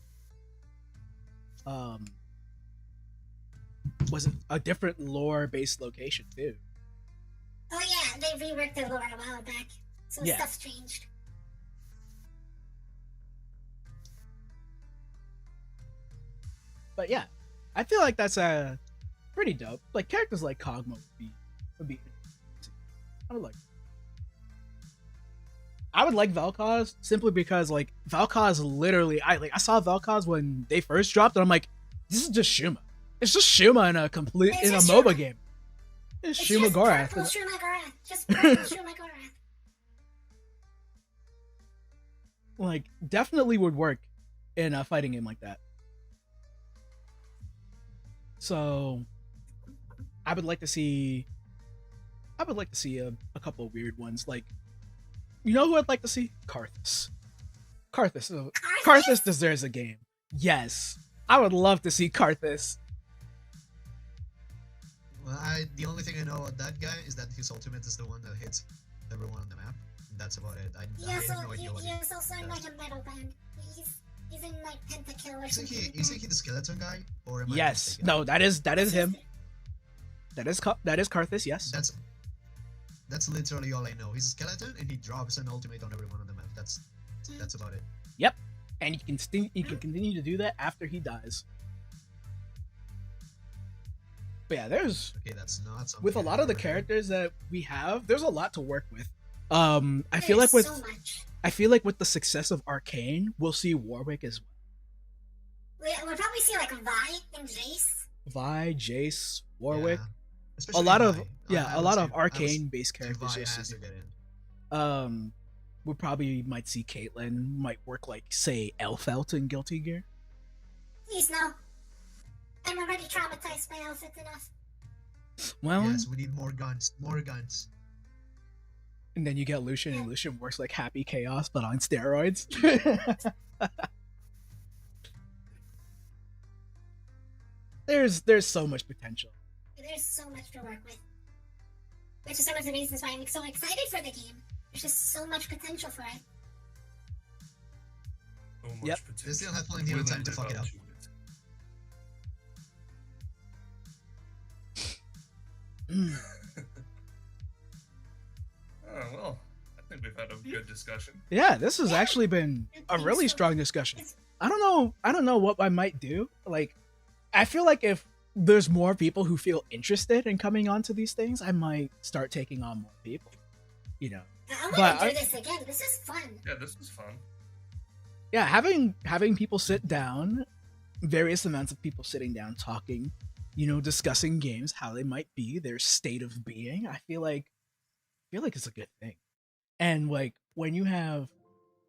A: was it a different lore based location too.
C: Oh yeah, they reworked the lore a while back, so
A: Yeah.
C: stuff's changed.
A: But yeah, I feel like that's pretty dope. Like characters like Kog'Maw would be. I would like Valkaz simply because like Valkaz literally I saw Valkaz when they first dropped and I'm like, this is just Shuma. It's just Shuma in a
C: It's just
A: MOBA
C: Shuma.
A: game. It's
C: It's
A: Shuma
C: just
A: Gorath.
C: purple Shuma Gorath. Just purple Shuma Gorath.
A: Like definitely would work in a fighting game like that. So I would like to see a couple of weird ones. Like, you know who I'd like to see? Karthus. Karthus deserves a game. Yes. I would love to see Karthus.
D: Well, the only thing I know about that guy is that his ultimate is the one that hits everyone on the map. And that's about it. I have no idea what
C: He is also in
D: does.
C: like a metal band. He's in like Pentakill or
D: Isn't
C: something.
D: he the skeleton guy? Or am I
A: Yes.
D: mistaken?
A: No, that is him. That is Karthus, yes.
D: That's literally all I know. He's a skeleton and he drops an ultimate on everyone on the map. That's about it.
A: Yep. And you can continue to do that after he dies. But yeah, there's
D: Okay, that's not something
A: with a
D: I've
A: lot of the
D: ever heard.
A: characters that we have, there's a lot to work with. I feel like
C: so much.
A: with the success of Arcane, we'll see Warwick as well.
C: We'll probably see like Vi and Jace.
A: Vi, Jace, Warwick.
D: Yeah.
A: A
D: Especially
A: lot of
D: Vi.
A: a
D: would
A: lot
D: say-
A: of
D: I would
A: arcane based
D: say
A: characters
D: Vi
A: you'll
D: has
A: see.
D: to get in.
A: We probably might see Caitlyn might work like say Elfelt in Guilty Gear.
C: Please no. I'm already traumatized by outfit enough.
A: Well,
D: Yes, we need more guns. More guns.
A: and then you get Lucian, and Lucian works like Happy Chaos but on steroids. There's so much potential.
C: There's so much to work with. Which is one of the reasons why I'm so excited for the game. There's just so much potential for it.
B: So much
A: Yep.
B: potential.
D: They still have plenty of
B: Will
D: time to
B: live
D: fuck it up.
B: to Oh, well, I think we've had a good discussion.
A: Yeah, this has actually been a really strong discussion. I don't know what I might do. Like, I feel like if there's more people who feel interested in coming onto these things, I might start taking on more people. You know,
C: I
A: But
C: want to
A: I-
C: do this again. This is fun.
B: Yeah, this was fun.
A: yeah, having people sit down, various amounts of people sitting down talking, you know, discussing games, how they might be, their state of being. I feel like it's a good thing. And like when you have,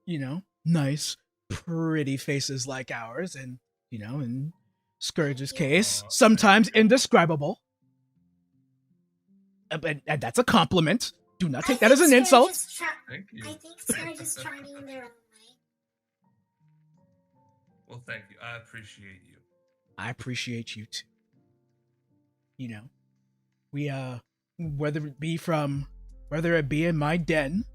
A: you know, nice, pretty faces like ours, and you know, in Szkkrrj's case,
B: Aw,
A: sometimes
B: thank you.
A: indescribable. and that's a compliment. Do not take
C: I
A: that as
C: think
A: an insult.
B: Thank you.
C: I think Scrooge is charming in their own way.
B: Well, thank you. I appreciate you.
A: I appreciate you too. You know, we whether it be in my den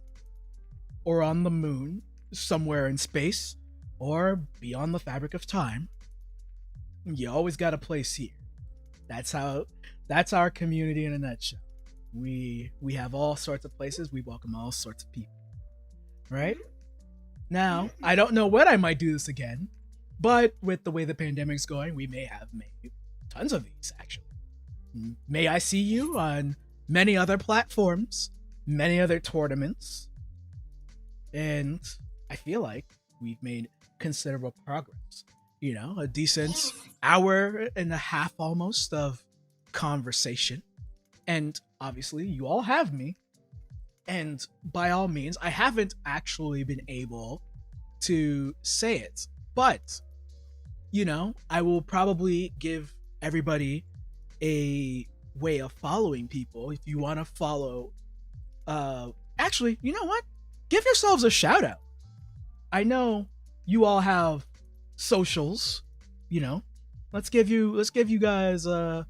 A: or on the moon, somewhere in space, or beyond the fabric of time, you always got a place here. That's our community in a nutshell. We have all sorts of places. We welcome all sorts of people. Right? Now, I don't know when I might do this again, but with the way the pandemic's going, we may have maybe tons of these actually. May I see you on many other platforms, many other tournaments, and I feel like we've made considerable progress. You know, a decent hour and a half almost of conversation. And obviously, you all have me. And by all means, I haven't actually been able to say it. But, you know, I will probably give everybody a way of following people. If you want to follow, actually, you know what? Give yourselves a shout out. I know you all have socials, you know. Let's give you guys
B: Spotlight.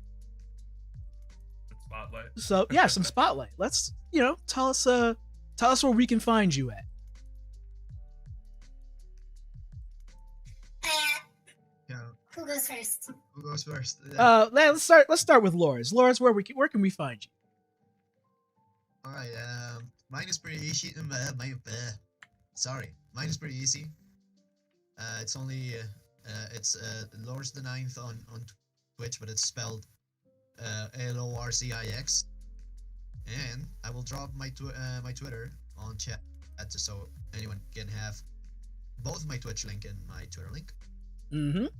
A: so yeah, some spotlight. Let's, you know, tell us where we can find you at.
D: Yeah.
C: Who goes first?
D: Who goes first?
A: Let's start with Lorz. Lorz, where can we find you?
D: All right. Mine is pretty easy. Mine is pretty easy. It's only it's Lorz IX on Twitch, but it's spelled Lorcix. And I will drop my Twitter on chat so anyone can have both my Twitch link and my Twitter link.
A: Mm-hmm.
D: And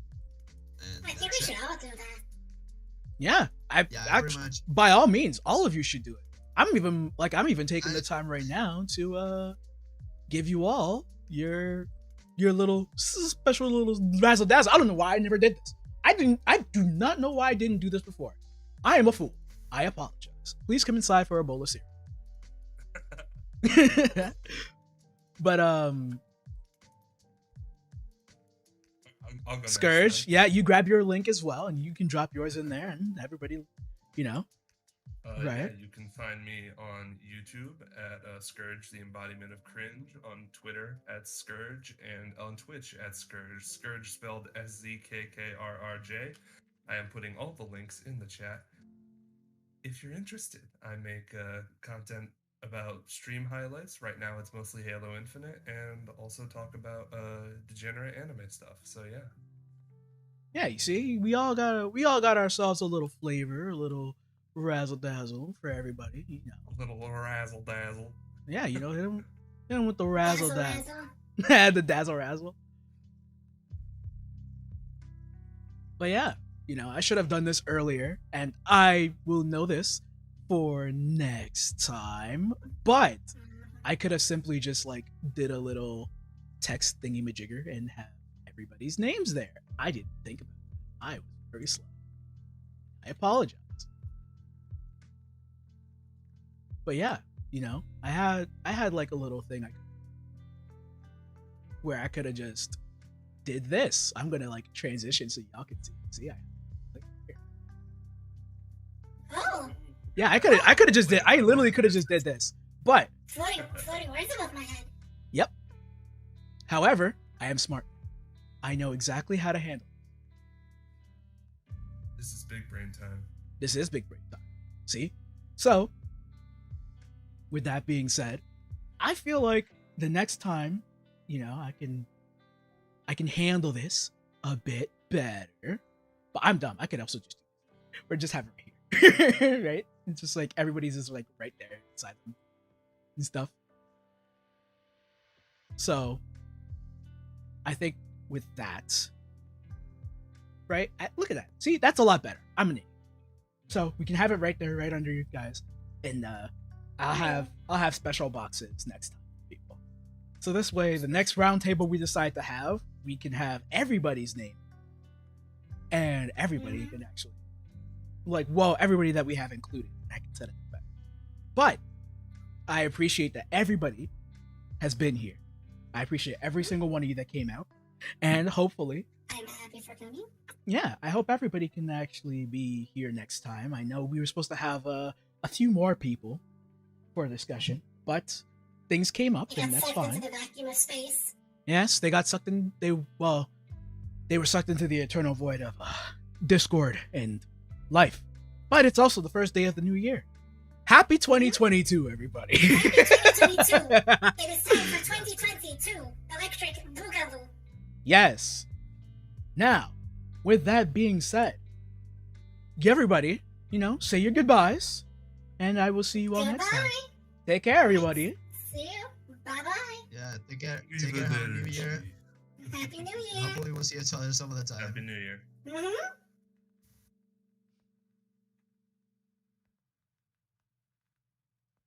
C: I think we should all do that.
A: Yeah,
D: pretty much.
A: by all means, all of you should do it. I'm even taking the time right now to give you all your little special little razzle dazzle. I don't know why I never did this. I do not know why I didn't do this before. I am a fool. I apologize. Please come inside for a bowl of cereal. But
B: I'll go
A: Szkkrrj,
B: next,
A: yeah, you grab your link as well, and you can drop yours in there, and everybody, you know.
B: then.
A: Right.
B: Yeah, you can find me on YouTube at Szkkrrj, the embodiment of cringe, on Twitter at Szkkrrj, and on Twitch at Szkkrrj. Szkkrrj spelled Szkkrrj. I am putting all the links in the chat. If you're interested, I make content about stream highlights. Right now, it's mostly Halo Infinite, and also talk about degenerate anime stuff. So yeah.
A: Yeah, you see, we all got ourselves a little flavor, a little razzle dazzle for everybody, you know.
B: A little razzle dazzle.
A: Yeah, you know, hit him with the razzle dazzle.
C: Razzle.
A: The dazzle razzle. But yeah, you know, I should have done this earlier, and I will know this for next time. But I could have simply just like did a little text thingy-majigger and have everybody's names there. I didn't think about it. I was very slow. I apologize. But yeah, you know, I had like a little thing where I could have just did this. I'm gonna like transition so y'all can see. See,
C: Oh,
A: yeah, I could have just did. I literally could have just did this. But
C: floating words above my head.
A: yep. However, I am smart. I know exactly how to handle it.
B: This is big brain time.
A: This is big brain time. See? So, with that being said, I feel like the next time, you know, I can handle this a bit better. But I'm dumb. I could also just we're just having it here. Right? It's just like everybody's just like right there inside them and stuff. So, I think with that, right? Look at that. See, that's a lot better. I'm an idiot. So we can have it right there, right under you guys, and I'll have special boxes next time, people. So this way, the next roundtable we decide to have, we can have everybody's name, and everybody can actually, like, well, everybody that we have included. I can set it better. But I appreciate that everybody has been here. I appreciate every single one of you that came out. And hopefully,
C: I'm happy for coming.
A: yeah, I hope everybody can actually be here next time. I know we were supposed to have a few more people for a discussion, but things came up,
C: You
A: and
C: got
A: that's
C: sucked
A: fine.
C: into the vacuum of space.
A: Yes, they got sucked in. They were sucked into the eternal void of Discord and life. But it's also the first day of the new year. Happy 2022, everybody!
C: Happy 2022. It is time for 2022 Electric Boogaloo.
A: Yes. Now, with that being said, everybody, say your goodbyes, and I will see you all next time.
C: Goodbye.
A: Take care, everybody.
C: See you. Bye bye.
D: Yeah, take care. Take care. Happy New Year.
C: Happy New Year.
D: Hopefully we'll see each other some of the time.
B: Happy New Year.
C: Mhm.